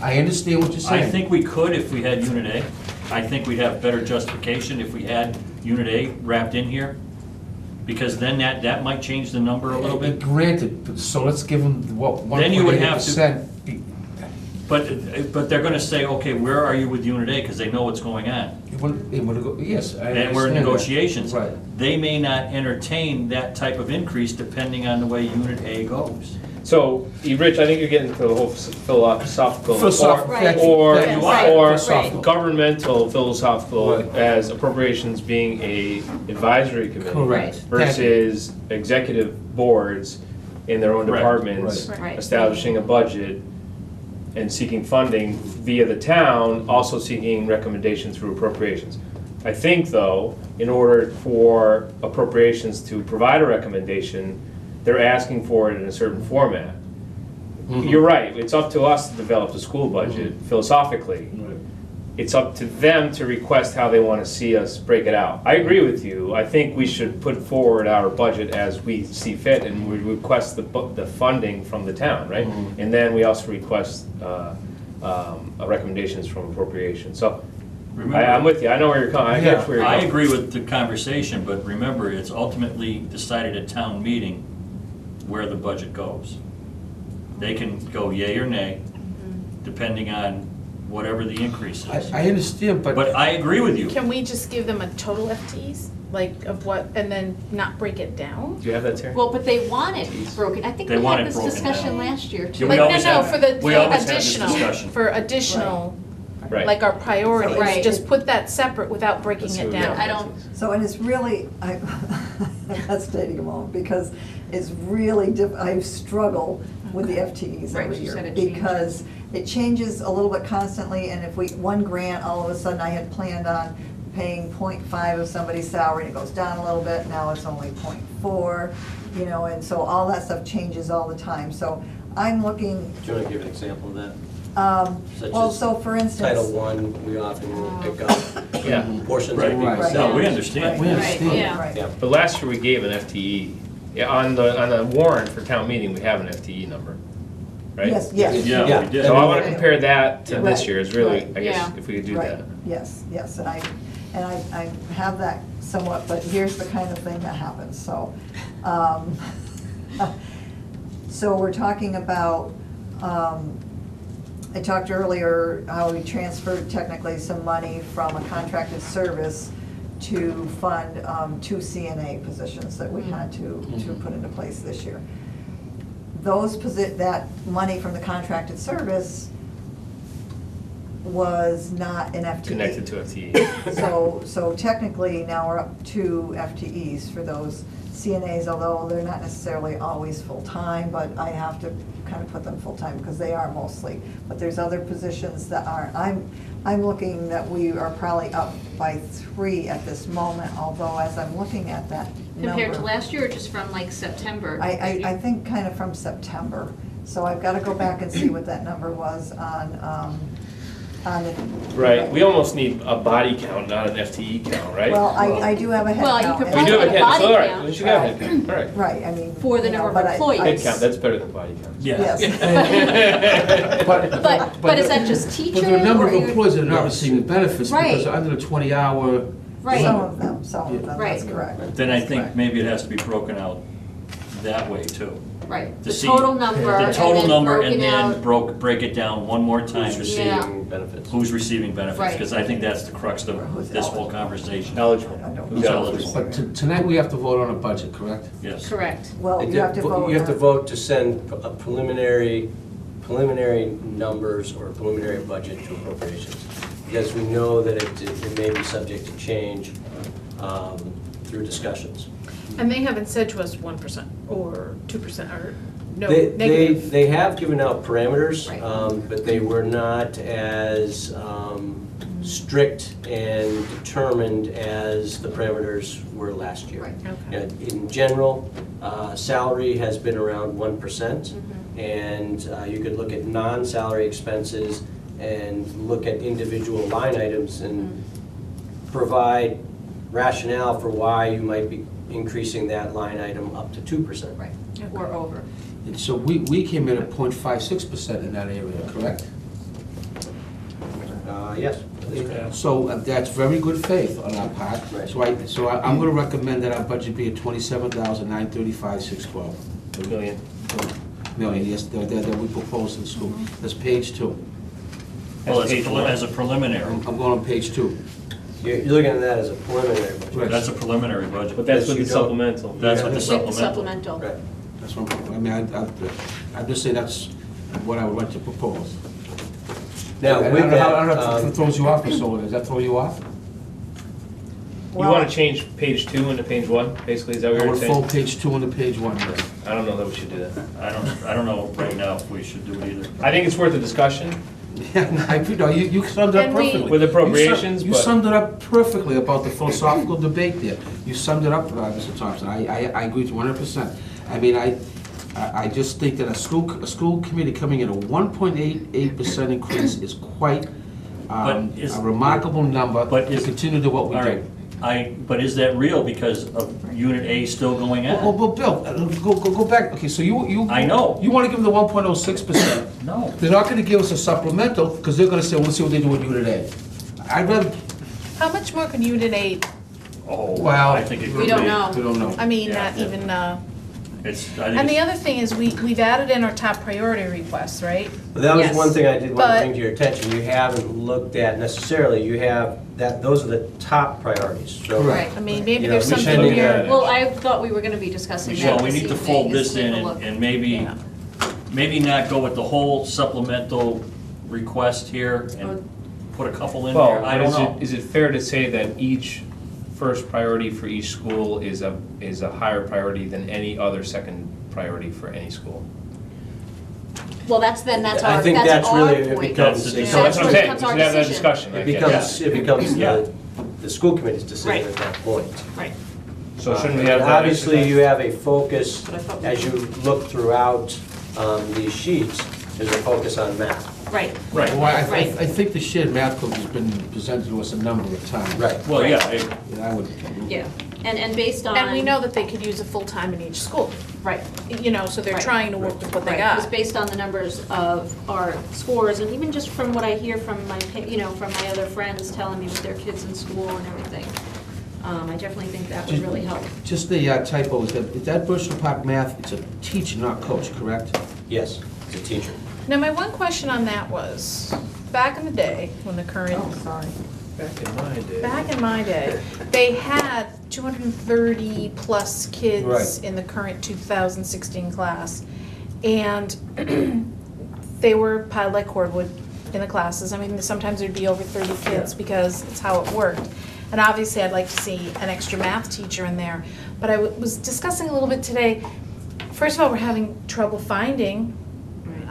I understand what you're saying. I think we could if we had Unit A. I think we'd have better justification if we had Unit A wrapped in here, because then that might change the number a little bit. Granted, but so let's give them what, Then you would have to- 1.8%. But they're gonna say, okay, where are you with Unit A, because they know what's going on. Yes, I And we're in understand that. negotiations. Right. They may not entertain that type of increase depending on the way Unit A goes. So, Rich, I think you're getting to the whole philosophical. Philosophical, Right. Or, Yes, or right. governmental philosophical Right. as appropriations being a advisory committee. Correct. Versus executive boards in their own Correct. departments, Right. establishing a budget and seeking funding via the town, also seeking recommendations through appropriations. I think, though, in order for appropriations to provide a recommendation, they're asking for it in a certain format. You're right, it's up to us to develop the school budget philosophically. It's up to them to request how they want to see us break it out. I agree with you. I think we should put forward our budget as we see fit, and we request the funding from the town, right? And then we also request recommendations from appropriation. So I'm with you. I know where you're coming. I get where you're I going. agree with the conversation, but remember, it's ultimately decided at town meeting where the budget goes. They can go yay or nay, depending on whatever the increase is. I understand, but. But I agree with you. Can we just give them a total FTEs, like of what, and then not break it down? Do you have that, Terry? Well, but they want it broken. I think They we want had it this broken discussion down. last year, Yeah, too. we But always no, have- for the we always have this additional, discussion. for additional, Right. like our priorities, Right. just put that separate without breaking Let's see it what we down. got. I don't, So, and it's really, I'm hesitating a moment, because it's really, I struggle with the FTEs Right, every you year. said it changes. Because it changes a little bit constantly, and if one grant, all of a sudden I had planned on paying 0.5 of somebody's salary, and it goes down a little bit, now it's only 0.4, and so all that stuff changes all the time. So I'm looking, Do you want to give an example of that? Such well, as so for instance. Title I, we often will pick up Yeah. portions Right. of people's Right. No, we salaries. understand. We right, understand. yeah. Right. Yeah. But last year we gave an FTE. Yeah, on the warrant for town meeting, we have an FTE number, right? Yes, yes. Yeah, we did. So I want to compare that to this Right, year, is really, right. I guess, Yeah. if we could do Right. that. Yes, yes, and I have that somewhat, but here's the kind of thing that happens, so. So we're talking about, I talked earlier how we transferred technically some money from a contracted service to fund two CNA positions that we had to put into place this year. That money from the contracted service was not an FTE. Connected to FTE. So technically, now we're up to FTEs for those CNAs, although they're not necessarily always full-time, but I have to kind of put them full-time because they are mostly. But there's other positions that aren't. I'm looking that we are probably up by 3 at this moment, although as I'm looking at that number. Compared to last year, or just from like September? I think kind of from September. So I've got to go back and see what that number was on the. Right, we almost need a body count, not an FTE count, right? Well, I do have a head Well, you count. could and- We do have a Body head, so all right, count. at least you got a head count, all right. Right, I mean. For the you know, number of but employees. Head count, that's better than body count. Yeah. Yes. But is that just teacher? But there are a number of or you- employees that are not receiving benefits because Right. they're under the 20-hour. Right. Some of them, that's Right. correct. Then I That's think correct. maybe it has to be broken out that way too. Right, To the see total number, The and total then number and broken out. then break it down one more time Who's to see Yeah. receiving benefits? who's receiving benefits, Right. because I think that's the crux of this whole conversation. Eligible. I don't- Who's eligible? But tonight we have to vote on a budget, correct? Yes. Correct. Well, you have to vote. You have to vote to send a preliminary numbers or preliminary budget to appropriations. Because we know that it may be subject to change through discussions. And they haven't said to us 1% or 2% or no They negative. they have given out parameters, Right. but they were not as strict and determined as the parameters were last year. Right. Okay. In general, salary has been around 1%, Mm-hmm. and you could look at non-salary expenses and look at individual line items and provide rationale for why you might be increasing that line item up to 2%. Right, or over. And so we came in at 0.56% in that area, correct? Yes. that's correct. So that's very good faith on our part. Right. So I'm gonna recommend that our budget be at 27,935,612 Million. million, yes, that we proposed in the school. That's page 2. Well, That's page one. as a preliminary, I'm going on page 2. You're looking at that as a preliminary budget. Right. that's a preliminary budget. But that's Yes, with you the don't- supplemental. That's with the With the supplemental. supplemental. Right. That's what I mean, I'm just saying that's what I would like to propose. Now, I with don't know how that, it throws you off, Ms. Sullivan. Does that throw you off? You wanna change page 2 into page 1, basically, is that what I you're would saying? fold page 2 into page 1, yes. I don't know that we should do that. I don't know right now if we should do it either. I think it's worth a discussion. Yeah, you summed it up And we- perfectly. With appropriations, You but- summed it up perfectly about the philosophical debate there. You summed it up, Mr. Thompson. I agree to 100%. I mean, I just think that a school committee coming in a 1.88% increase is quite But is- a remarkable number but to is- continue to do what we All do. right, but is that real because of Unit A still going Well, on? Bill, go back. Okay, so you. I know. You want to give them the 1.06%. No. They're not going to give us a supplemental because they're going to say, well, let's see what they do with Unit A. I'd rather, How much more could Unit 8, Oh, Well, I think it could be. We don't know. we don't know. I mean, Yeah. not even, I think and the it's- other thing is, we've added in our top priority requests, right? But that was Yes. one thing I did want to But- bring to your attention. You haven't looked at necessarily, you have, those are the top priorities. So Right. I mean, maybe You there's know, we something should- here. Well, I thought we were gonna be discussing that Well, we this need to evening, fold is this take in a look. and maybe, Yeah. maybe not go with the whole supplemental request here and put a couple in there. Well, I don't know. is it fair to say that each first priority for each school is a higher priority than any other second priority for any school? Well, that's I think that's our really, it point. becomes, That's it the- So that's what I'm where it saying, we becomes our should have that decision. discussion, I it guess. becomes Yeah. the school committee's decision Right. at that point. Right, So shouldn't we have that? Obviously, you have a focus, But I thought we- as you look throughout these sheets, there's a focus on math. right. Right. Well, I Right. think the shared math code has been presented to us a number of times. Right. Well, yeah, And I would. Yeah, and based on. And we know that they could use a full-time in each school, Right. you know, so they're Right. trying to work with what they Right, it was got. based on the numbers of our scores, and even just from what I hear from from my other friends telling me with their kids in school and everything. I definitely think that would really help. Just the typo, is that Birchland Park math, it's a teacher, not coach, correct? Yes, it's a teacher. Now, my one question on that was, back in the day, when the current, Sorry. back in my day, they had 230-plus kids Right. in the current 2016 class, and they were piled like cordwood in the classes. I mean, sometimes there'd be over 30 kids because it's how it worked. And obviously, I'd like to see an extra math teacher in there. But I was discussing a little bit today, first of all, we're having trouble finding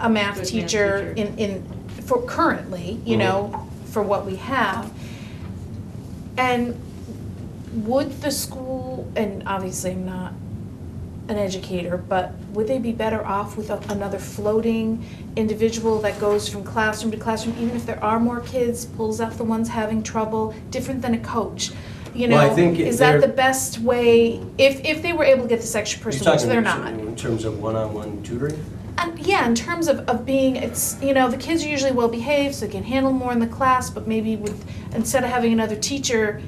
a math Good teacher for currently, you know, for what we have. And would the school, and obviously I'm not an educator, but would they be better off with another floating individual that goes from classroom to classroom, even if there are more kids, pulls out the ones having trouble, different than a coach? You Well, I know, think is that they're- the best way, if they were able to get this extra person, which they're not? In terms of one-on-one tutoring? And yeah, in terms of being, it's, you know, the kids are usually well behaved, so they can handle more in the class, but maybe with, instead of having another teacher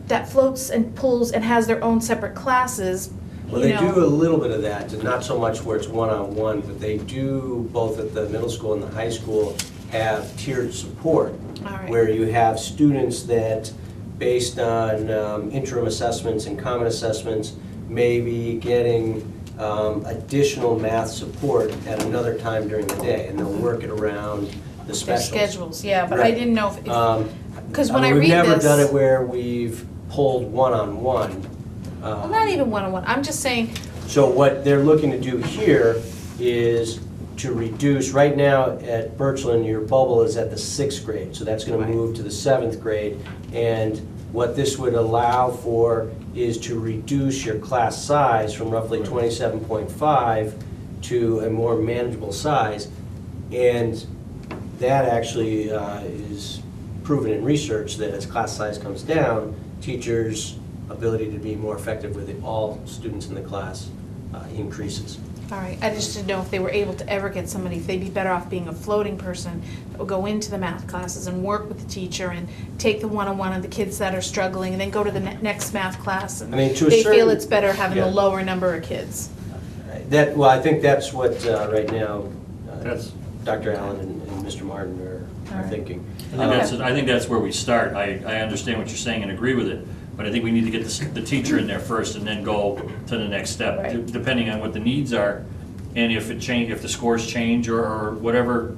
that floats and pulls and has their own separate classes, Well, you they know. do a little bit of that, not so much where it's one-on-one, but they do, both at the middle school and the high school, have tiered support. All right. Where you have students that, based on interim assessments and common assessments, may be getting additional math support at another time during the day, and they'll work it around the Their specials. schedules, yeah, but I Right. didn't know if, 'cause when I We've read never done this- it where we've pulled one-on-one. well, not even one-on-one, I'm just saying, So what they're looking to do here is to reduce, right now at Birchland, your bubble is at the 6th grade, so that's gonna move to the 7th grade. And what this would allow for is to reduce your class size from roughly 27.5 to a more manageable size. And that actually is proven in research that as class size comes down, teachers' ability to be more effective with all students in the class increases. All right, I just didn't know if they were able to ever get somebody, if they'd be better off being a floating person that would go into the math classes and work with the teacher and take the one-on-one of the kids that are struggling and then go to the next math class. And I mean, to a they feel certain- it's better having yeah. the lower number of kids. Well, I think that's what right now That's- Dr. Allen and Mr. Martin are All right. thinking. I think that's where we start. I understand what you're saying and agree with it, but I think we need to get the teacher in there first and then go to the next step, Right. depending on what the needs are, and if the scores change or whatever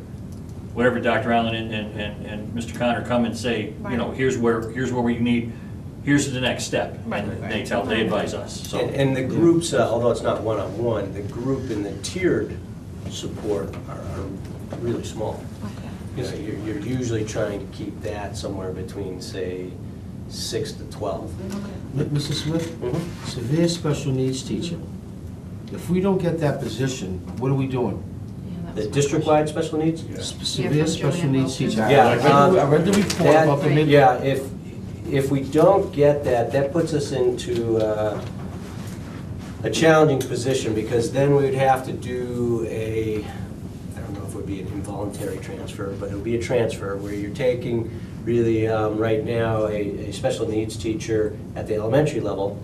Dr. Allen and Mr. Connor come and say, you know, Right. here's where we need, here's the next step. Right. And they advise us, so. And the groups, although it's not one-on-one, the group and the tiered support are really small. Okay. You know, you're usually trying to keep that somewhere between, say, 6 to 12. Mr. Smith, Mhm. severe special needs teacher. If we don't get that position, what are we doing? The district-wide special needs? Severe from special Joanne needs Wilson. teacher. Yeah, I read the report That- about the mid. Yeah, if we don't get that, that puts us into a challenging position, because then we would have to do I don't know if it would be an involuntary transfer, but it would be a transfer where you're taking really, right now, a special needs teacher at the elementary level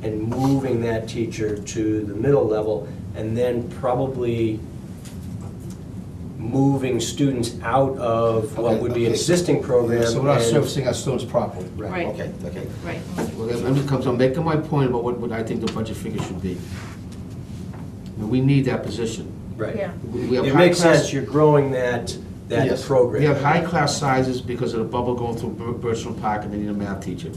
and moving that teacher to the middle level, and then probably moving students out of what would be an Okay. existing program. So we're not and- servicing our students properly. Right. Okay, okay. Right. Well, I'm making my point about what I think the budget figure should be. We need that position. Right. Yeah. We have It high makes class- sense, you're growing that Yes. program. We have high class sizes because of the bubble going through Birchland Park, and they need a math teacher.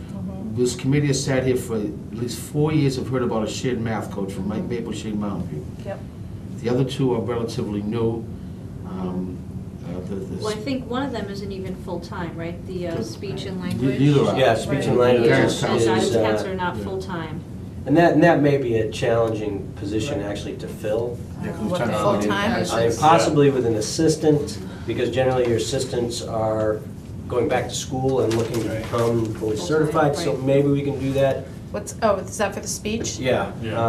This committee has sat here for at least 4 years, have heard about a shared math coach from Maple Shade Mountain View. Yep. The other two are relatively new. Well, I think one of them isn't even full-time, right? The speech and language. Neither are. Yeah, speech and Right. language Guidance is, counselors. Guidance counselors are not yeah. full-time. and that may be a challenging position actually to fill. Yeah, 'cause we're What trying the to find full-time it. is. I mean, possibly with an assistant, because generally your assistants are going back to school and looking to become fully certified, so Right. maybe we can do that. Is that for the speech? Yeah. Yeah.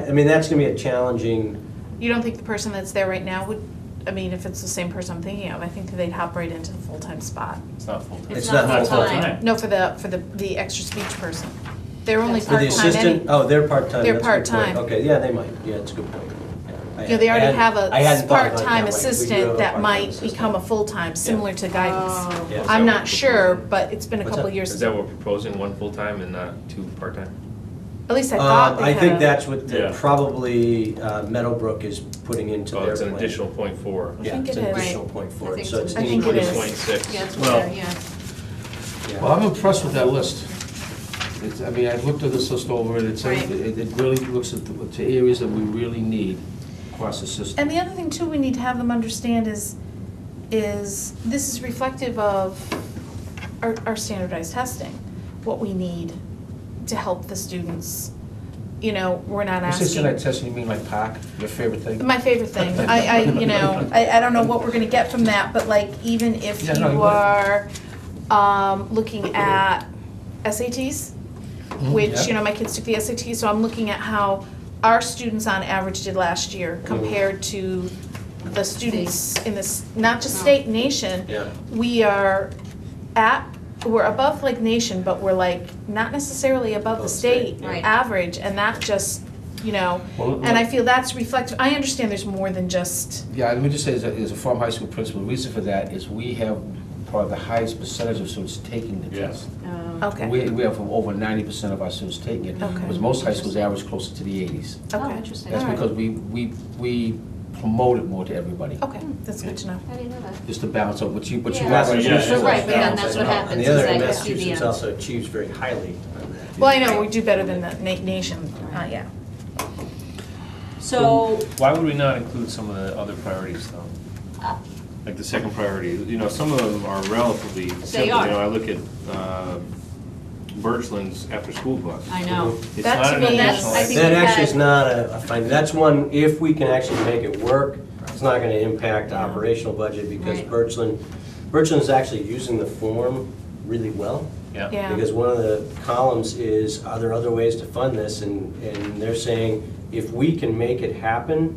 I mean, that's gonna be a challenging, You don't think the person that's there right now would, I mean, if it's the same person I'm thinking of, I think that they'd hop right into the full-time spot. It's not full-time. It's not full-time. No, for the extra speech person. They're only That's for the part-time assistant, oh, they're part-time. They're that's a good point. part-time. Okay, yeah, they might, yeah, it's a good point. Yeah. You know, they already I have hadn't- I hadn't a thought about it that part-time way. We do have assistant a that part-time might assistant. become a full-time, similar to guidance. Oh. Yeah. I'm not sure, but it's been a What's couple that? years. Is that what we're proposing, one full-time and not two part-time? At least I thought they I had think a- that's what Yeah. probably Meadowbrook is putting into Oh, their it's an plan. additional .4. Yeah, think it's it an is. additional Right. point I for it, think so so it's too. I think it increased. is. 0.6. Yeah, it's Well- there, yeah. Yeah. Well, I'm impressed with that list. I mean, I've looked at this list over, and Right. it really looks at to areas that we really need across the system. And the other thing too, we need to have them understand is this is reflective of our standardized testing, what we need to help the students. You know, we're not You say standardized asking. testing, you mean like PAC, your favorite thing? My favorite thing, you know, I don't know what we're gonna get from that, but like, even if Yeah, no, you you are, looking at SATs, which, yeah. you know, my kids took the SATs, so I'm looking at how our students on average did last year compared to the students in this, not just state, nation. Yeah. We are we're above like nation, but we're like not necessarily above the state Right. average, and that just, you know, Well, and I feel that's reflective. I understand there's more than just, Yeah, let me just say, as a former high school principal, the reason for that is we have probably the highest percentage of students taking the Yeah. test. okay, We have over 90% of our students taking it, Okay. whereas most high schools average closer to the 80s. Oh, okay. interesting. That's All right. because we promote it more to everybody, Okay, that's good to know. I didn't know that. just to balance out what you Yeah. want. Massachusetts Yeah. So, right, but then balance that's it what out. happens And the is other, that hand, gets you the Massachusetts end. also achieves very highly on that. Well, I know, we do better than the nation, yeah. So, Why would we not include some of the other priorities though? Like the second priority, you know, some of them are relatively simple. are. You know, I look at Birchland's after-school bus. I know. It's That not to an me- additional. I think That we actually had- is not a fine, that's one, if we can actually make it work, it's not gonna impact the operational budget, because Right. Birchland Birchland's actually using the form really well. Yeah. Because one of the columns is, are there other ways to fund this? And they're saying, if we can make it happen,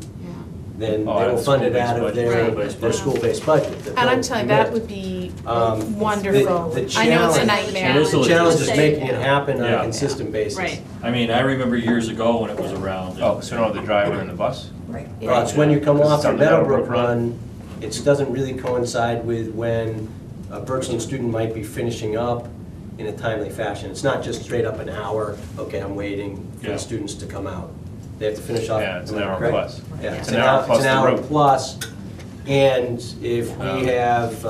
then Oh, they will out of fund it school-based out of budget. their, Right. their school-based budget. that And I'm they'll telling you, that commit. would be Um, wonderful. the I know it's a challenge- nightmare. It is a The challenge is Say, making it happen on Yeah. a consistent basis. Right. I mean, I remember years ago when it was around. Oh, so no, the driver and the bus? Right. Well, it's when you come Because off it's the on the Meadowbrook Meadowbrook run, it doesn't really coincide with when a Birchland student might be finishing up in a timely fashion. It's not just straight up an hour, okay, I'm waiting for Yeah. the students to come out. They have to finish off. Yeah, it's an am I hour correct? plus. Yeah, It's an hour plus It's an the hour route. plus, and if we Oh. have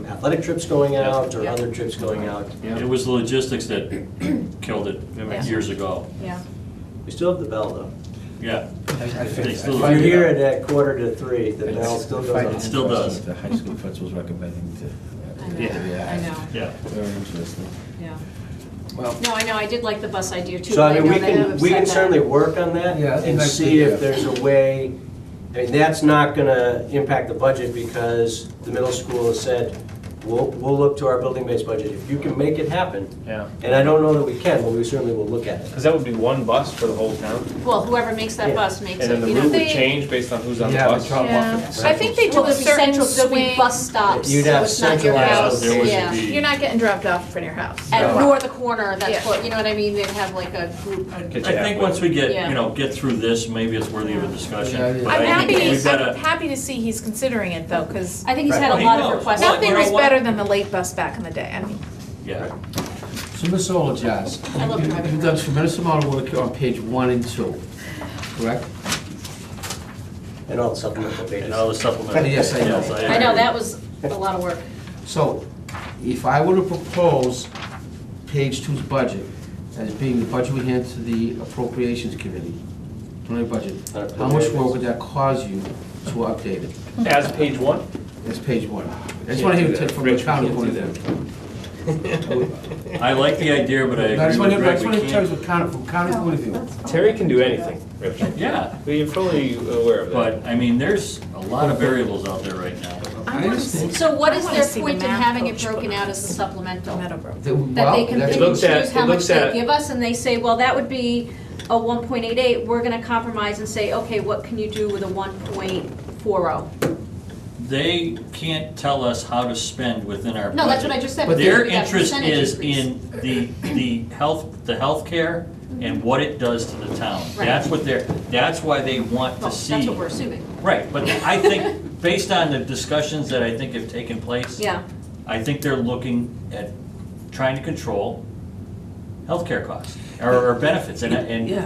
athletic trips going Yeah. out or Yeah. other trips going out, It was the logistics that killed it Yeah. years ago. Yeah. we still have the bell though. Yeah. I They still- If you hear it at 2:45, the bell still goes It off. still does. The high school principal's recommending to. I know, I know, Yeah. Very interesting. yeah. Well, No, I know, I did like the bus idea too. So I but mean, know we that you can, have we said can that. certainly work on that Yeah, I think and that's see good, if yeah. there's a way, I mean, that's not gonna impact the budget because the middle school has said, we'll look to our building-based budget. If you can make it happen, Yeah. and I don't know that we can, but we certainly will look at it. Because that would be one bus for the whole town? Well, whoever makes that Yeah. bus makes And then it, the you know. route would They- change based on who's on the Yeah, bus? but drop off Yeah, at I think they Well, do a there'll be certain central, there'll be swing. bus stops, You'd so have it's not your centralized- house, There would yeah. be- You're not getting dropped off in front of your house. And No. nor the corner, that's Yeah. what, you know what I mean, they'd have like a group. I Get you think halfway. once we get, Yeah. you know, get through this, maybe it's worthy of a discussion. Yeah, yeah. But I'm I happy, think we've I'm gotta- happy to see he's considering it though, because I think he's had a Right. lot He of knows. requests. Well, nothing you know was what? better than the late bus back in the day. I mean, Yeah. So, Ms. Olajas, I love you've driving you've done a tremendous amount of work on page 1 and 2, correct? And all the supplemental pages. And all the supplemental. Yes, I know. I know, that was a lot of work. So, if I were to propose page 2's budget as being the budget we hand to the appropriations committee, preliminary budget, how much more would that cause you to update it? As page one? That's page 1. I just want to hear it from the Rich, we county can't point do of that. view. I like the idea, but I I agree just want with to Greg, hear we in terms can't. of from county point of view. Terry can do anything, Rich. Yeah, We're fully aware of that. but, I mean, there's a lot of variables out there right now. I understand. So what I is wanna their see the point in math having it coach broken book. out as a supplemental? Meadowbrook. That Well, they can that's- pick It and looks at- choose how it much looks they at- give us, and they say, well, that would be a 1.88, we're gonna compromise and say, okay, what can you do with a 1.40? They can't tell us how to spend within our budget. No, that's what I just said. But Their we got interest percentage is increase. in the healthcare and what it does to the town. Right. That's why they want Well, to see. that's what we're assuming. Right, but I think, based on the discussions that I think have taken place. Yeah, I think they're looking at trying to control healthcare costs, or benefits, and Yeah,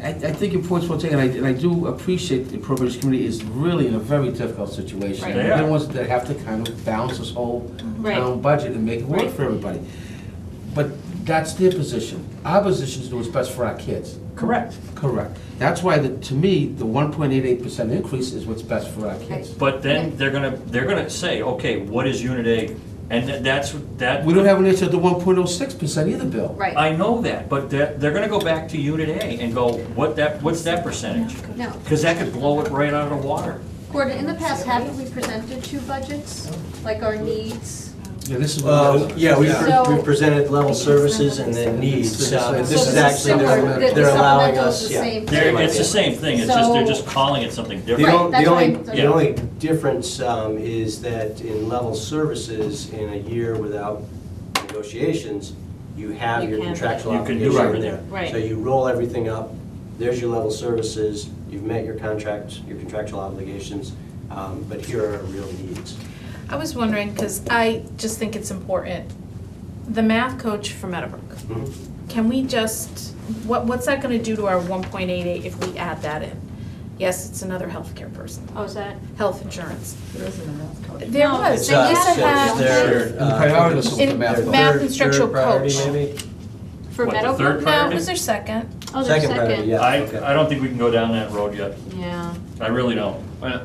I think your point's well taken, and I do appreciate the appropriations committee is really in a very difficult situation. Right. They They're the are. ones that have to kind of balance this whole Right. town budget and make it work Right. for everybody. But that's their position. Our position is to do what's best for our kids. correct. Correct. That's why, to me, the 1.88% increase is what's best for our kids. But then they're gonna say, okay, what is Unit A? And that. We don't have an answer to the 1.06% either, Bill. right. I know that, but they're gonna go back to Unit A and go, what's that percentage? No. Because that could blow it right out of the water. Gordon, in the past, haven't we presented two budgets, like our needs? Yeah, this is. Yeah, So- we presented level services and then needs. But this So is actually, similar, they're allowing the us, supplemental's the yeah. same They're, thing. it's the same thing, it's just, they're So- just calling it something The different. Right, only, that's the why- only difference is that in level services, in a year without negotiations, you have You your can. contractual You can do obligation in everything. there. Right. So you roll everything up, there's your level services, you've met your contract, your contractual obligations, but here are real needs. I was wondering, because I just think it's important, the math coach for Meadowbrook, Mhm. can we just, what's that gonna do to our 1.88 if we add that in? Yes, it's another healthcare person, Oh, is that? health insurance. There isn't a math coach. There No, was, It's, they used to it's have, their, In the priority list of the In math. their coach. math third- instructional third priority, coach. maybe? For What, the Meadowbrook? third no, it priority? was their second. Oh, they're Second priority, second. yeah. I don't think we can go down that road yet. Yeah. I really don't. Why not?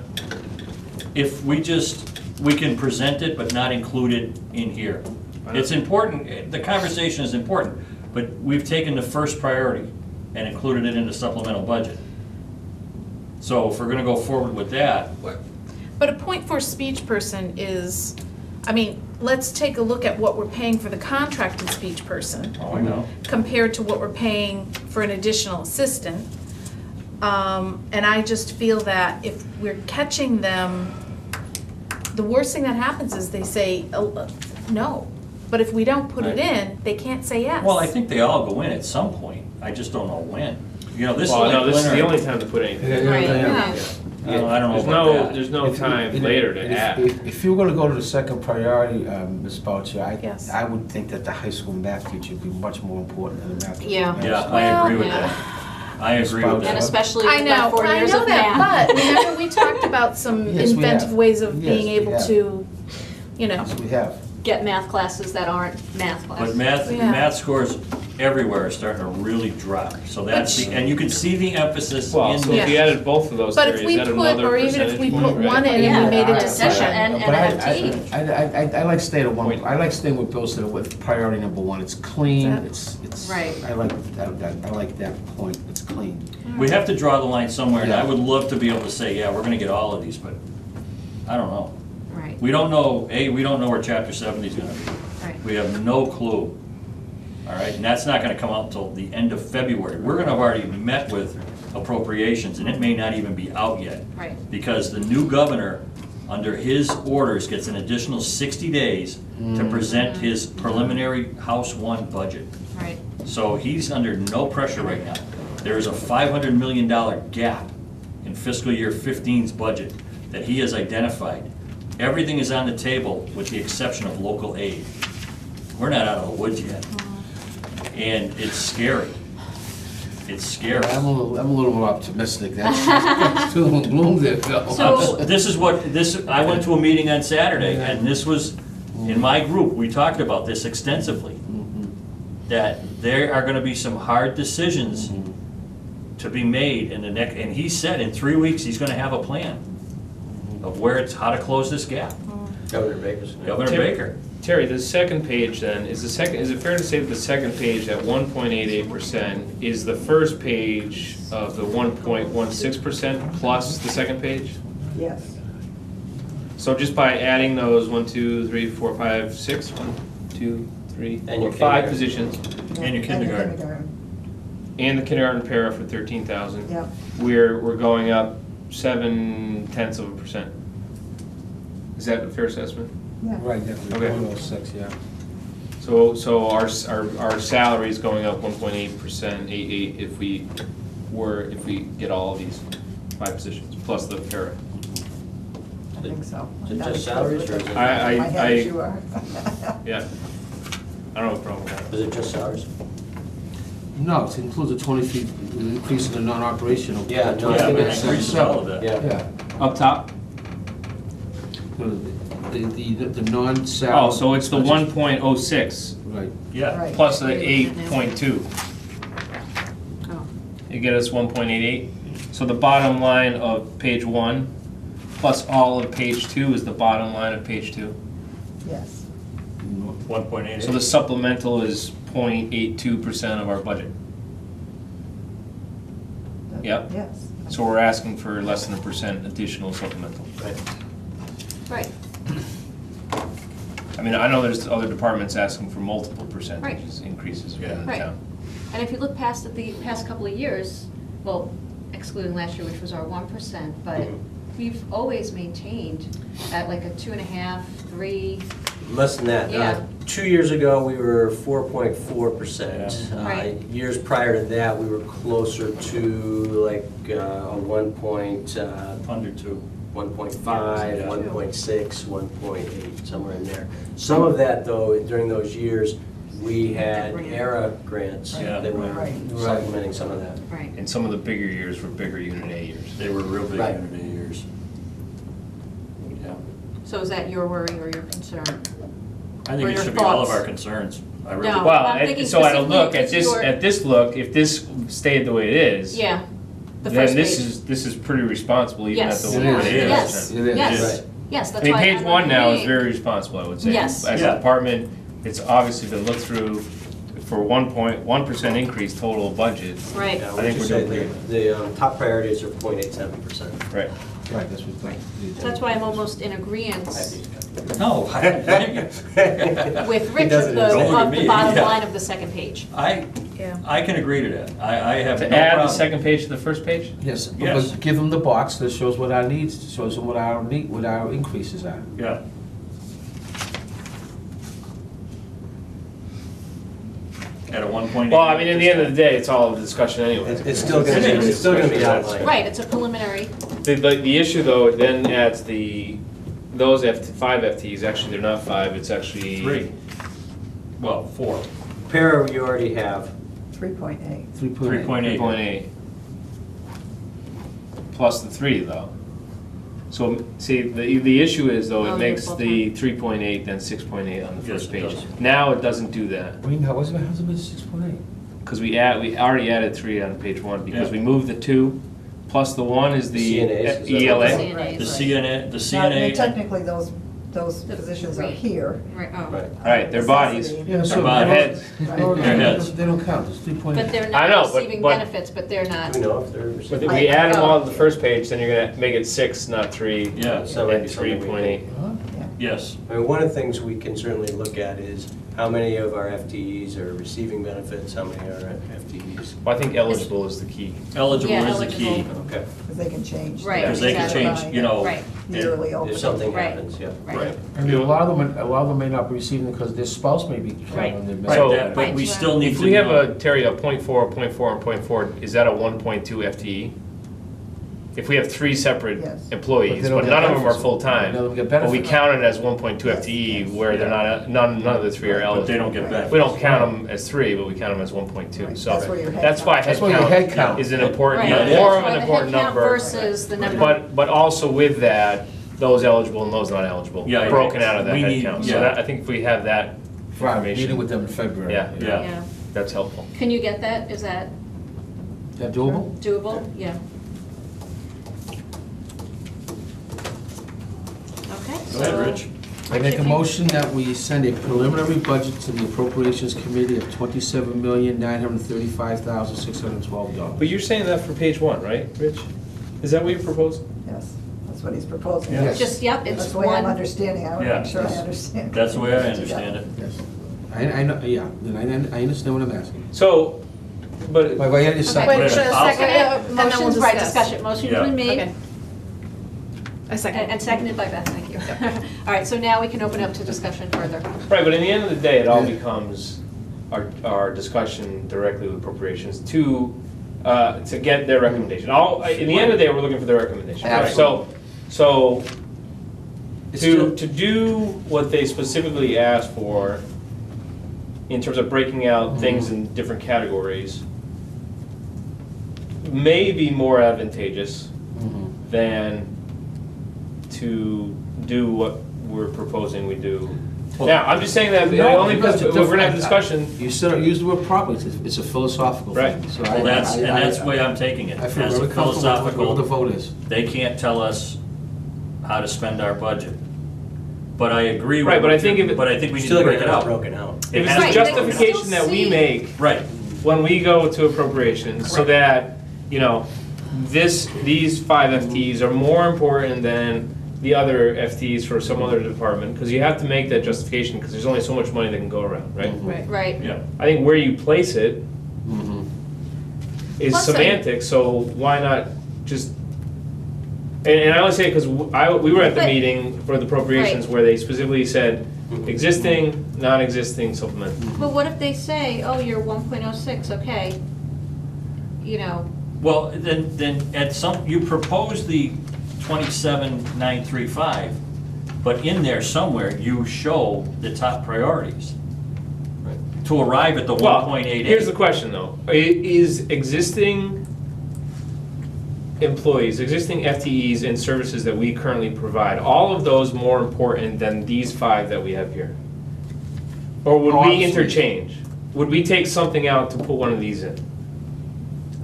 If we can present it, but not include it in here. Why not? It's important, the conversation is important, but we've taken the first priority and included it in the supplemental budget. So if we're gonna go forward with that, But a .4 speech person is, I mean, let's take a look at what we're paying for the contracted speech person Oh, I know. compared to what we're paying for an additional assistant. And I just feel that if we're catching them, the worst thing that happens is they say, no. But if we don't put it in, they can't say yes. Well, I think they all go in at some point, I just don't know when. You know, this is Well, like no, this is the winter. only time to put anything. in. Right, Yeah. I don't know There's about no, that. there's no If you- time later to add. If you were gonna go to the second priority, Ms. Boucher, Yes. I would think that the high school math teacher would be much more important than the math teacher. Yeah. Yeah, I Well, agree with yeah. that. I agree with And that. especially I with know, about 4 I years know of that, math. but remember we talked about some Yes, we inventive have. ways of Yes, being we able have. to, you know. Yes, we have. Get math classes that aren't math classes. But math, Yeah. math scores everywhere are starting to really drop. So that's the, and you can see the emphasis Well, in so if the. you added both of those But theories, if we that put, another or even if percentage we point, put right? one in and Yeah, we made a that's decision. and But I- FT. I like staying at one, I like staying with Bill said, with priority number one. It's clean, Is it's, Right. I like that, I like that point, it's clean. We have to draw the line somewhere, and I Yeah. would love to be able to say, yeah, we're gonna get all of these, but I don't know. Right, We don't know, we don't know where chapter 70 is gonna be. right. We have no clue. All right, and that's not gonna come out until the end of February. We're gonna have already met with appropriations, and it may not even be out yet. Right. Because the new governor, under his orders, gets an additional 60 days to present his preliminary House 1 budget. Right. So he's under no pressure right now. There is a $500 million gap in fiscal year 15's budget that he has identified. Everything is on the table with the exception of local aid. We're not out of the woods yet. And it's scary. It's scary. I'm a little more optimistic, that's too gloom there, Bill. So- This is what, I went to a meeting on Saturday, and this was, in my group, we talked about this extensively. That there are gonna be some hard decisions to be made in the next, and he said in 3 weeks, he's gonna have a plan of where it's, how to close this gap. Governor Baker's. Governor Tim- Baker. Terry, the second page then, is it fair to say that the second page at 1.88% is the first page of the 1.16% plus the second page? Yes. So just by adding those 1, 2, 3, 4, 5, 6, 1, 2, 3, And your 4, 5 kindergarten. positions, And your kindergarten. and the kindergarten para for 13,000. Yep. We're going up 0.7%. Is that a fair assessment? Yeah. Right, definitely, Okay. 106, yeah. So our salary is going up 1.8%, 88 if we get all of these 5 positions, plus the para. I think so. Is it just salaries, or is it? I- My head is you are. Yeah. I don't have a problem with that. Is it just salaries? No, it includes a 20 feet increase in the non-operational. Yeah, no, I Yeah, think but it it's increases all of that. Yeah. Yeah. Up top? The non-salary. Oh, so it's the 1.06 Right. Yeah. Right. plus the 8.2. Oh. You get us 1.88. So the bottom line of page 1 plus all of page 2 is the bottom line of page 2. Yes. 1.8. So the supplemental is 0.82% of our budget. Yep. Yes. So we're asking for less than 1% additional supplemental. Right. I mean, I know there's other departments asking for multiple percentages increases within the Right. town. And if you look past the past couple of years, well, excluding last year, which was our 1%, but we've always maintained at like a 2.5, 3. Less than that. Yeah. 2 years ago, we were 4.4%. Yeah. Right. Years prior to that, we were closer to like a 1.5, Under 2. 1.6, 1.8, somewhere in there. Some of that, though, during those years, we had ERA grants Yeah. that were Right. supplementing some of that. Right. And some of the bigger years were bigger Unit A years. They were real big Right. unity years. Yeah. So is that your worry or your concern? I Or think it your should be all of thoughts? our concerns. I really No. do. Well, I'm thinking so at a look, specifically at this look, if this stayed the way it is, Yeah, the then first this page. is pretty responsible even at Yes. the It 1.8%. is. Yes, It is. yes, Right. yes, I that's mean, why. page I'm 1 now is agreeing. very responsible, I would say. Yes. As Yeah. a department, it's obviously been looked through for 1% increase total budget. Right, Yeah, I we think just we're say doing the top priorities are 0.87%. Right. Right, that's what. Right. So that's why I'm almost in agreement No, I don't blame you. with He Rich does of it the, himself. of the bottom Yeah. line of the second page. Yeah. I can agree to that. I have no To add the problem. second page to the first page? Yes, Yes. but give them the box that shows what our needs, shows them what our increases are. Yeah. At a 1.8. Well, I mean, in the end of the day, it's all a discussion anyway. It's still gonna be, it's still gonna be outlined. Right, it's a preliminary, The issue though, then adds those five FTEs, actually, they're not five, it's actually. 3. Well, 4. Para, you already have. 3.8. 3.8. 3.8. 3.8. Plus the 3 though. So, see, the issue is though, Oh, it makes you're the 3.8 then 6.8 on the Yes, first it page. does. Now it doesn't do that, Wait, how's it been 6.8? because we already added 3 on page 1, because Yeah. we moved the 2, plus the 1 is the CNAs, is that ELA. what CNAs, The right. CNA, the Now, CNA. technically, those The positions are three. here. Right, oh. Right. Right, their bodies. Necessity. Yeah, so. About heads. Their heads. They don't count, it's 3.8. But they're I know, not but- receiving but- benefits, but they're not. Do we know if they're But receiving? if we add them all to the first page, then you're gonna make it 6, not 3. Yeah, So maybe And something we 3.8. Huh? yes. I mean, one of the things we can certainly look at is how many of our FTEs are receiving benefits, how many are FTEs. Well, I think eligible is the key. Eligible Yeah, is the key. eligible. Okay. Because they can change. Right, Because they can exactly. change, you know. Right. Yearly open. If something Right. happens, yeah. Right. I mean, a lot of them may not be receiving it because their spouse may be Right. counting their Right, So- benefit. but we still need If to we have know. a, Terry, a .4, a .4, and .4, is that a 1.2 FTE? If we have 3 separate Yes. But employees, they don't but get none of them are benefits. full-time, None of them get but we benefits. count it as 1.2 FTE where they're not, none of the 3 are But eligible. they don't get benefits. We don't count them as 3, but we count them as 1.2, Right, so that's where your head that's why count- That's why your head head count. count is an important, Right, Yeah, that's yeah. more why of an the important head count number. versus the number. But also with that, those eligible and those not eligible, Yeah, yeah. broken out of that We head need- count. yeah. So that, I think if we have that Right, meeting information, with them in February. Yeah. Yeah. Yeah. that's helpful. Can you get that? Is that Is that doable? doable? Yeah. Okay. Go ahead, so- Rich. I make a motion that we send a preliminary budget to the Appropriations Committee of $27,935,612. But you're saying that for page 1, right, Rich? Is that what you're proposing? Yes, that's what he's proposing. Yeah. Yes. Just, yep, it's That's the way I'm one. understanding, I want to Yeah. make sure I Yes. understand. That's the way I understand it. Yes. I know, yeah, and I understand what I'm asking. So, but, But I had to second. Wait, Wait a should minute, I I'll- second it? And then we'll Motion's right, discuss. discussion, motion's Yeah. been made. Okay. I second. And seconded by Beth, thank you. All right, so now we can open up to discussion further. right, but in the end of the day, it all becomes our discussion directly with appropriations to get their recommendation. In the end of the day, we're looking for their recommendation. Right? So, It's still- to do what they specifically asked for, in terms of breaking out things in different categories, may be more advantageous Mhm. than to do what we're proposing we do. Well, Now, I'm just saying that No, only because it's a we're gonna have different- discussion. You said, use the word properly, it's a philosophical thing. Right. So Well, that's the way I'm taking it. I feel As a very comfortable with what the philosophical, vote is. they can't tell us how to spend our budget. But I agree with. Right, but I think if it- But I think we need Still to gonna break it have it out. broken out. If has it's to a be broken out. justification that we see- make Right, when we go to appropriations, so that, you know, these 5 FTEs are more important than the other FTEs for some other department, because you have to make that justification, because there's only so much money that can go around, right? Right. Right. yeah. I think where you place it Mhm. is Plus, I- semantic, so why not just, and I only say because we were at the But- meeting for the appropriations Right. where they specifically said existing, non-existing, supplemental. But what if they say, oh, you're 1.06, okay, you know, Well, then at you propose the 27,935, but in there somewhere, you show the top priorities to arrive at the Well, 1.88. here's the question though, is existing employees, existing FTEs and services that we currently provide, all of those more important than these 5 that we have here? Or would we Obviously. interchange? Would we take something out to put one of these in?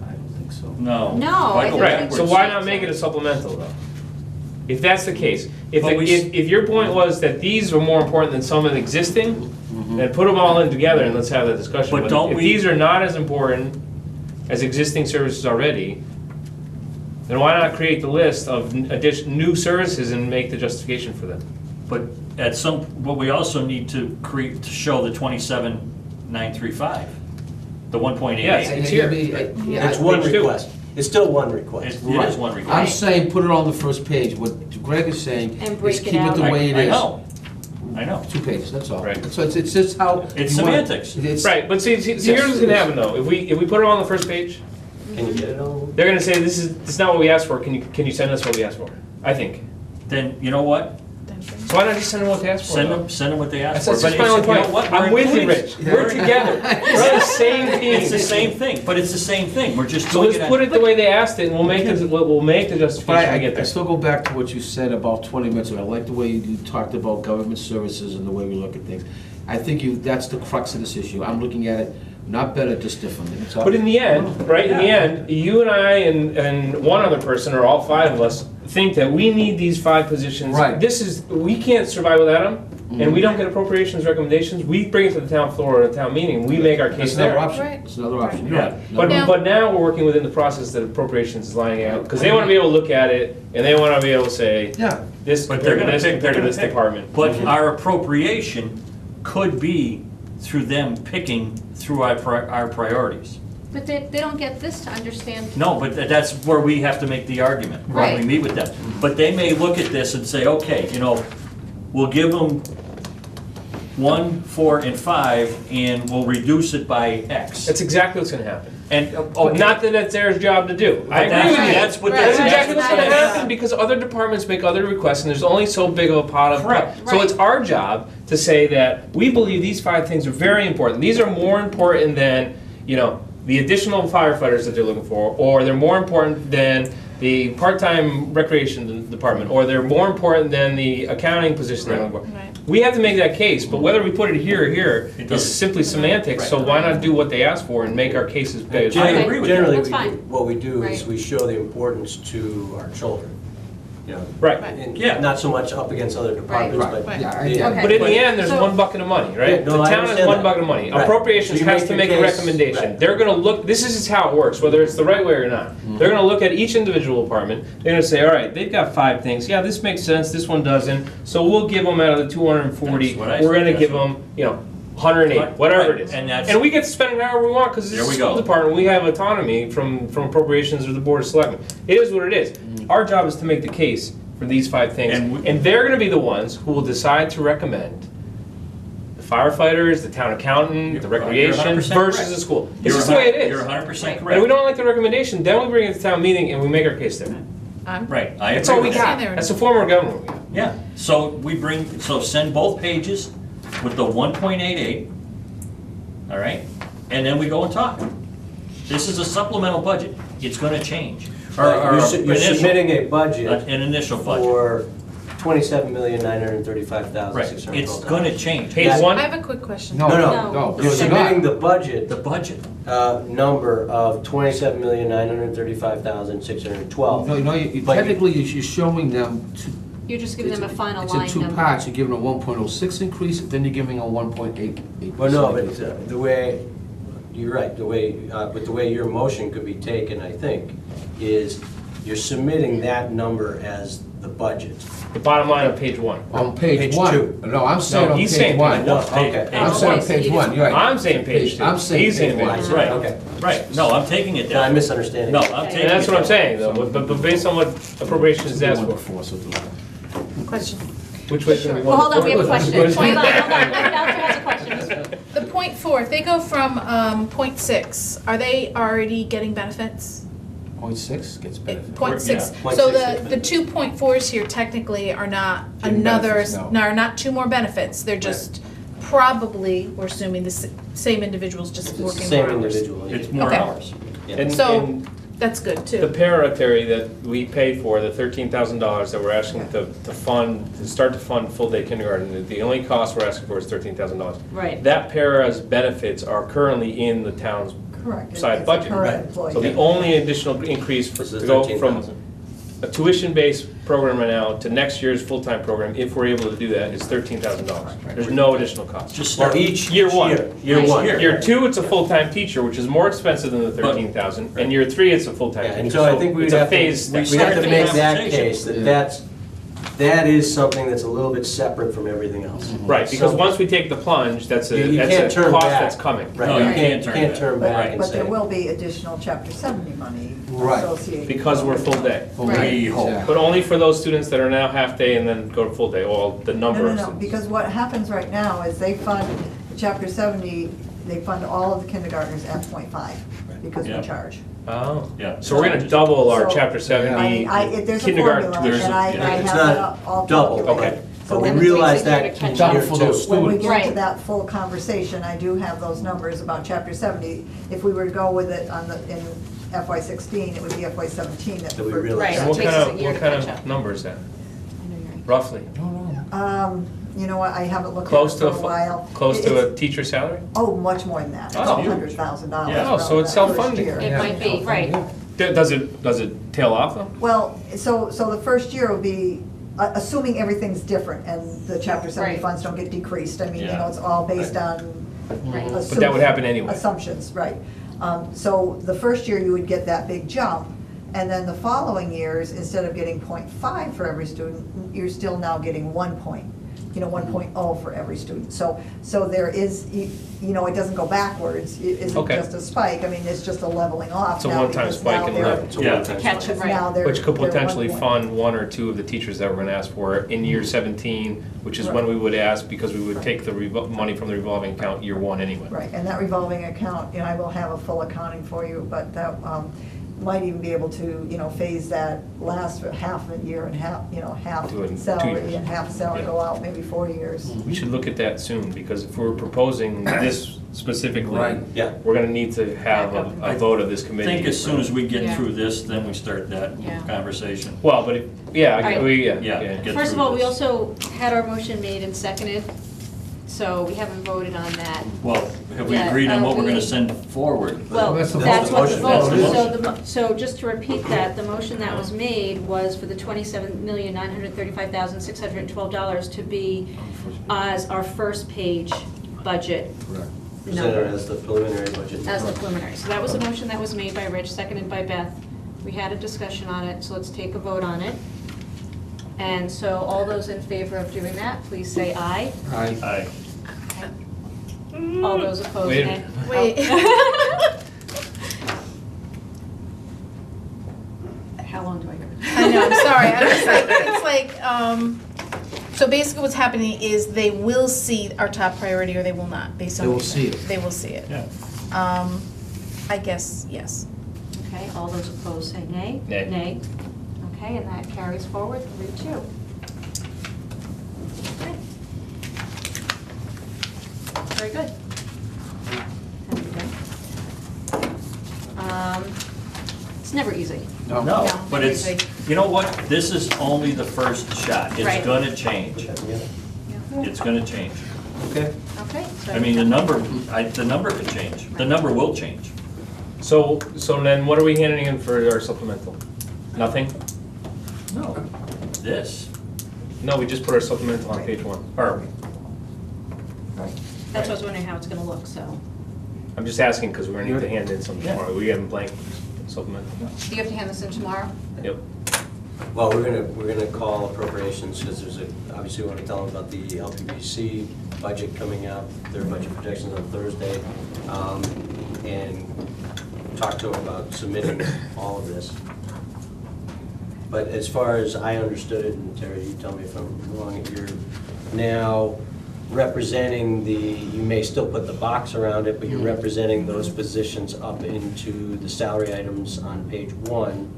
I don't think so. No. No, Why I go think- Right, so backwards? why not make it a supplemental though? If that's the case, if But we s- if your point was that these are more important than some of the existing, then put them all in together and let's have that discussion. But don't if we- these are not as important as existing services already, then why not create the list of new services and make the justification for them? But but we also need to show the 27,935, the 1.88. Yes. It's here. It's one Page two. request. It's still one request. It is one I'm request. saying, put it on the first page, what Greg is saying And is break it keep it out. the way it I is. I know. 2 pages, that's all. Right. So it's just how. It's you want- semantics. it's- Right, but see, here's what's gonna happen though. If we put it on the first page, Can you get it on? they're gonna say, this is not what we asked for. Can you send us what we asked for? I think. Then, you know what? So why not just send them what they asked for? though? Send them what they asked That's for. just But my only it's- you know point. what? We're I'm with you, including- Rich. We're together. We're on the same team. It's the same thing, but it's the same thing. We're just So doing let's it. put it the way they asked it, and we'll make the But justification when we get I there. still go back to what you said about 20 minutes ago. I like the way you talked about government services and the way we look at things. I think that's the crux of this issue. I'm looking at it not better, just differently. That's all. But in the end, right, in the end, you and I and one other person, or all 5 of us, think that we need these 5 positions. Right. We can't survive without them, and we don't get appropriations recommendations. We bring it to the town floor at a town meeting, we make our That's case another there. option. Right. That's another option. You're Yeah, right. but, Now- but now we're working within the process that appropriations is lining out, because they want to be able to look at it, and they want to be able to say, Yeah. this But they're compared to gonna this, pick, compared to this department. But our appropriation could be through them picking through our priorities. But they don't get this to understand. No, but that's where we have to make the argument, when we Right. meet with them. But they may look at this and say, okay, we'll give them 1, 4, and 5, and we'll reduce it by X. That's exactly what's going to happen. And, Not that it's their job to do. I But agree with you. that's what Right. That's Right. exactly what's gonna Right. happen, because other departments make other requests, and there's only so big of a pot of. Correct. So Right. it's our job to say that we believe these 5 things are very important. These are more important than, the additional firefighters that they're looking for, or they're more important than the part-time recreation department, or they're more important than the accounting position they're looking for. Right. We have to make that case, but whether we put it here or here It is doesn't- simply semantics, so why not do what they asked for and make our cases big? I Okay. agree with you. Generally, That's fine. what we do is Right. we show the importance to our children. Right. And Yeah. not so much up against other departments, Right. but. Yeah, I the- get it. Okay. But in the but- end, there's So- one bucket of money, right? Yeah, no, The I town has understand one that. bucket of money. Right. Appropriations So you has make to your make a case- recommendation. right. They're gonna look, this is just how it works, whether it's the right way or not. They're gonna look at each individual department, they're gonna say, all right, they've got 5 things, yeah, this makes sense, this one doesn't, so we'll give them out of the 240, That's what I we're gonna suggest. give them, 108, Right, whatever right. it is. And that's- And we get to spend it however we want, because it's There a we school go. department, we have autonomy from appropriations or the board of selectmen. It is what it is. Our job is to make the case for these 5 things, And and they're gonna be the ones who will decide to recommend the firefighters, the town accountant, the You're recreation 100% versus correct. the school. This is the way it is. You're 100% And if we correct. don't like the recommendation, then we bring it to town meeting and we make our case there. Right, I That's all agree we with got. that. That's a form of government we got. Yeah, so send both pages with the 1.88, all right? And then we go and talk. This is a supplemental budget, it's gonna change. Or You're submitting a budget An initial budget. for $27,935,612. Right, it's gonna change. Page Yeah. one, I have a quick question. No, No, no, No. no. You're you're submitting not. the budget The budget. number of $27,935,612. No, But- technically, you're showing them two. You're just giving them a final It's in line 2 number. parts. You're giving a 1.06 increase, then you're giving a 1.88%. Well, no, but the way, you're right, but the way your motion could be taken, I think, is you're submitting that number as the budget. the bottom line of page 1. On page Page 1. 2. No, I'm saying No, on he's page saying 1. No, Page- okay. page I'm saying on Okay, so page you 1, just- you're right. I'm saying page 2. I'm saying He's saying page page one. 2. Right. Okay. Right, no, I'm taking it I'm that. misunderstanding. No, I'm taking it. And that's what I'm that. saying, though, but based on what appropriations is asked for. Question. Which way should we Well, want? hold on, we have a question. Which- Hold on. Everyone else has a question. The point 4, if they go from point 6, are they already getting benefits? 0.6 gets benefit. Point 6. Yeah, So 0.6 the 2.4s here technically are not Getting another, benefits, no. are not 2 more benefits. They're just probably, we're assuming, the same individuals just It's the working same more hours. individual. It's more Okay. hours. Yeah. And- So and that's good the too. paratary that we pay for, the $13,000 that we're asking to fund, to start to fund full-day kindergarten, the only cost we're asking for is $13,000. Right. That para's benefits are currently in the town's Correct. side It's a budget. current Right. employee. So the only additional increase This is to go from 13,000. a tuition-based program right now to next year's full-time program, if we're able to do that, is $13,000. There's no additional cost. Just Well, start. Year one. Year Right. one. Year two, it's a full-time teacher, which is more expensive than the But- 13,000, and year three, it's a full-time Yeah, teacher. and so I think we'd it's a have to, phased step. we'd have to make that Conversation. case, that is something that's a little bit separate from everything else. Right, because So- once we take the plunge, that's You can't a turn cost back. that's coming. Right, No, you you can't can't turn turn But back and but say. there will be additional Chapter 70 money Right. associated. Because we're full day. We hope. But only for those students that are now half-day and then go to full day, or the No, number no, of no, students. because what happens right now is they fund, Chapter 70, they fund all of the kindergartners at .5, because we Yeah. charge. Oh. Yeah. So we're gonna double our So- chapter I 70 mean, there's a kindergarten formula, tuition. and I It's have it not all double, calculated. Okay. So But we when realize takes a year that to catch year up. For those two. When we students. get to Right. that full conversation, I do have those numbers about Chapter 70. If we were to go with it in FY '16, it would be FY '17 that That we the realize. Right. And what It takes kind us a of, year what to kind catch of up. number is that, I know you're right. roughly? You know what, I haven't looked at Close it to for a while. close to It's- a teacher's salary? Oh, much more than that. It's Oh. $100,000. Yeah. Oh, so it's around that first self-funding. year. It might be, right. Does it tail off though? Well, so the first year will be, assuming everything's different and the Chapter 70 Right. funds don't get decreased. I mean, you Yeah. know, it's all based on Right. But that would happen anyway. assumptions, right. So the first year you would get that big jump, and then the following years, instead of getting .5 for every student, you're still now getting 1.0 for every student. So there is, you know, it doesn't go backwards, it isn't Okay. just a spike, I mean, it's just a leveling off. It's a now one-time because spike now in they're- level. It's a Yeah. one-time Catch spike. it, right. Now they're. Which could they're potentially 1.0. fund one or two of the teachers that we're gonna ask for in year 17, which is when we would ask, because we would take the money from the revolving account year one anyway. Right, and that revolving account, you know, I will have a full accounting for you, but that might even be able to, you know, phase that last half a year and half, you know, half Do it in 2 salary years. and half salary Yeah. go out maybe 4 years. We should look at that soon, because if we're proposing this specifically, Right. Yeah. we're gonna need to have a vote of this I committee. think as soon as we get Yeah. through this, then we start that Yeah. conversation. Well, but, yeah, All right. yeah. Yeah. Get First of through all, we this. also had our motion made and seconded, so we haven't voted on that. Well, have we Yeah, agreed on what we're we- gonna send forward? Well, That's the that's what the motion. vote, That's the so motion. so just to repeat that, the motion that was made was for the $27,935,612 to be as our first page budget Correct. Presented number, as the preliminary budget. as the preliminary. So that was a motion that was made by Rich, seconded by Beth. We had a discussion on it, so let's take a vote on it. And so all those in favor of doing that, please say aye. Aye. Aye. All those opposed, Wait a nay. Wait. How long do I go? I know, I'm sorry, I'm just like, it's so basically what's happening is they will see our top priority or they will not, based on. They will what you see said. it. They will see it. Yeah. I guess, yes. Okay, all those opposed say nay. Nay. Nay. Okay, and that carries forward 3-2. Okay. Very good. It's never easy. No, No, but it's, easy. you know what? This is only the first shot. Right. It's gonna change. Yeah. It's gonna change. Okay. Okay. so- I mean, the number could change. The number will change. So then what are we handing in for our supplemental? Nothing? No. This. No, we just put our supplemental on page one, or, That's what I was wondering how it's gonna look, so. I'm just asking because we're gonna need to hand in some Yeah. tomorrow. We have a blank supplemental. Do you have to hand this in tomorrow? Yep. Well, we're gonna call appropriations, because obviously we want to tell them about the LPBC budget coming out, their budget projections on Thursday, and talk to them about submitting all of this. But as far as I understood it, and Terry, you tell me if I'm wrong, you're now representing you may still put the box around it, but you're representing those positions up into the salary items on page one.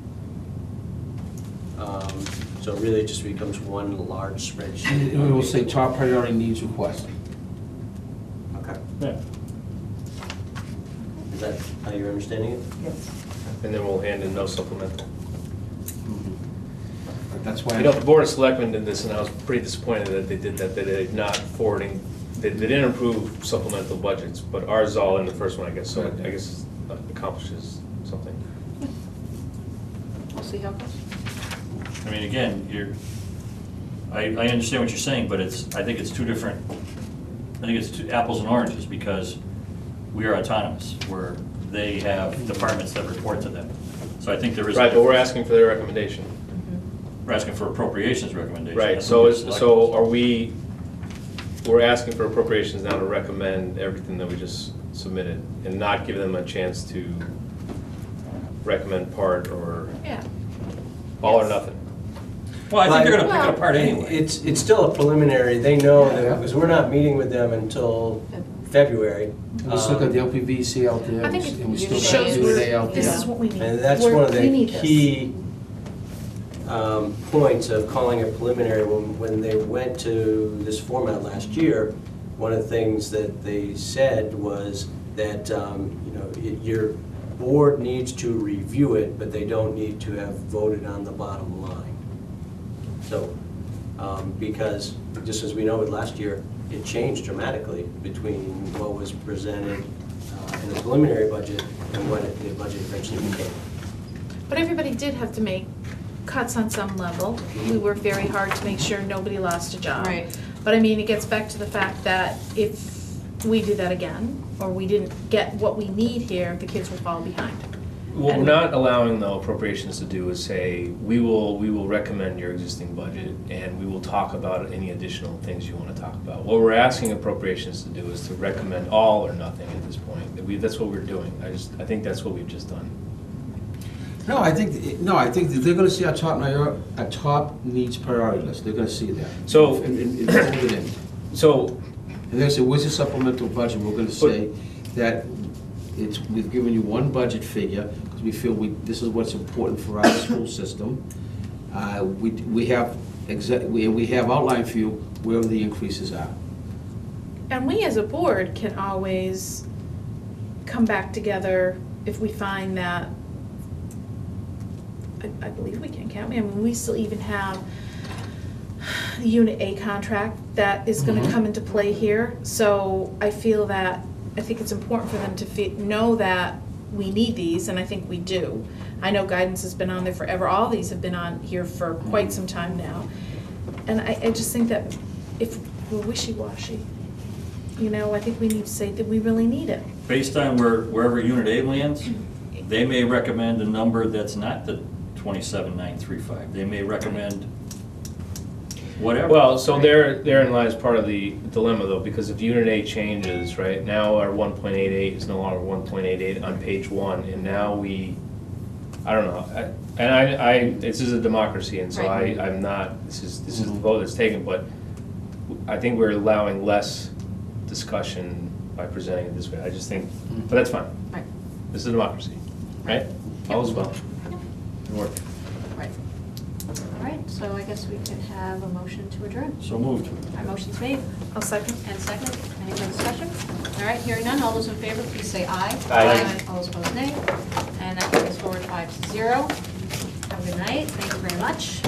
So it really just becomes one large spreadsheet. And it will say top priority needs request. Okay. Yeah. Is that how you're understanding it? Yes. And then we'll hand in no supplemental. But that's why. You know, the Board of Selectmen did this, and I was pretty disappointed that they did that, that they're not forwarding, they didn't approve supplemental budgets, but ours is all in the first one, I guess, so I guess it accomplishes something. We'll see how it goes. I mean, again, I understand what you're saying, but I think it's two different, I think it's two apples and oranges, because we are autonomous, where they have departments that report to them. So I think there is. Right, but we're asking for their recommendation. We're asking for appropriations recommendation. Right, That's so what is, the select so board are we're asking for appropriations now to recommend everything that we just submitted and not give them a chance to recommend part or Yeah. all or Yes. nothing. does. Well, I think they're gonna pick it apart anyway. It's still a preliminary, they know Yeah. that, because we're not meeting with them until February. Let's look at the LPVC out there. I think and we it still shows got UNA where out this there. is what we need. And that's We're- one of we the need this. key points of calling it preliminary. When they went to this format last year, one of the things that they said was that, your board needs to review it, but they don't need to have voted on the bottom line. So, because, just as we know with last year, it changed dramatically between what was presented in the preliminary budget and what the budget eventually became. But everybody did have to make cuts on some level. We worked very hard to make sure nobody lost a job. Right. But I mean, it gets back to the fact that if we do that again, or we didn't get what we need here, the kids will fall behind. What we're And- not allowing though appropriations to do is say, we will recommend your existing budget and we will talk about any additional things you want to talk about. What we're asking appropriations to do is to recommend all or nothing at this point. That's what we're doing. I think that's what we've just done. No, I think that they're gonna see our top needs priority list, they're gonna see that. So- And fold it in. So, And they're gonna say, where's the supplemental budget? We're gonna say that we've given you one budget figure, because we feel this is what's important for our school system. We have outlined for you where the increases are. And we as a board can always come back together if we find that, I believe we can't we? I mean, we still even have the Unit A contract that is gonna Mhm. come into play here. So I feel that, I think it's important for them to know that we need these, and I think we do. I know guidance has been on there forever, all these have been on here for quite some time now. And I just think that if we're wishy-washy, I think we need to say that we really need it. Based on wherever Unit A lands, they may recommend a number that's not the 27,935. They may recommend whatever. well, so therein lies part of the dilemma though, because if Unit A changes, right, now our 1.88 is no longer 1.88 on page 1, and now I don't know, this is a democracy, and so Right. I'm not, this is the vote that's taken, but I think we're allowing less discussion by presenting it this way. I just think, but that's fine. Right. This is a democracy, right? All is well. Good work. Right. All right, so I guess we could have a motion to adjourn. So moved. Our motion's made I'll second. and second. Any more discussion? All right, hearing none, all those in favor, please say aye. Aye. All those opposed, nay. And that carries forward 5-0. Have a good night, thank you very much.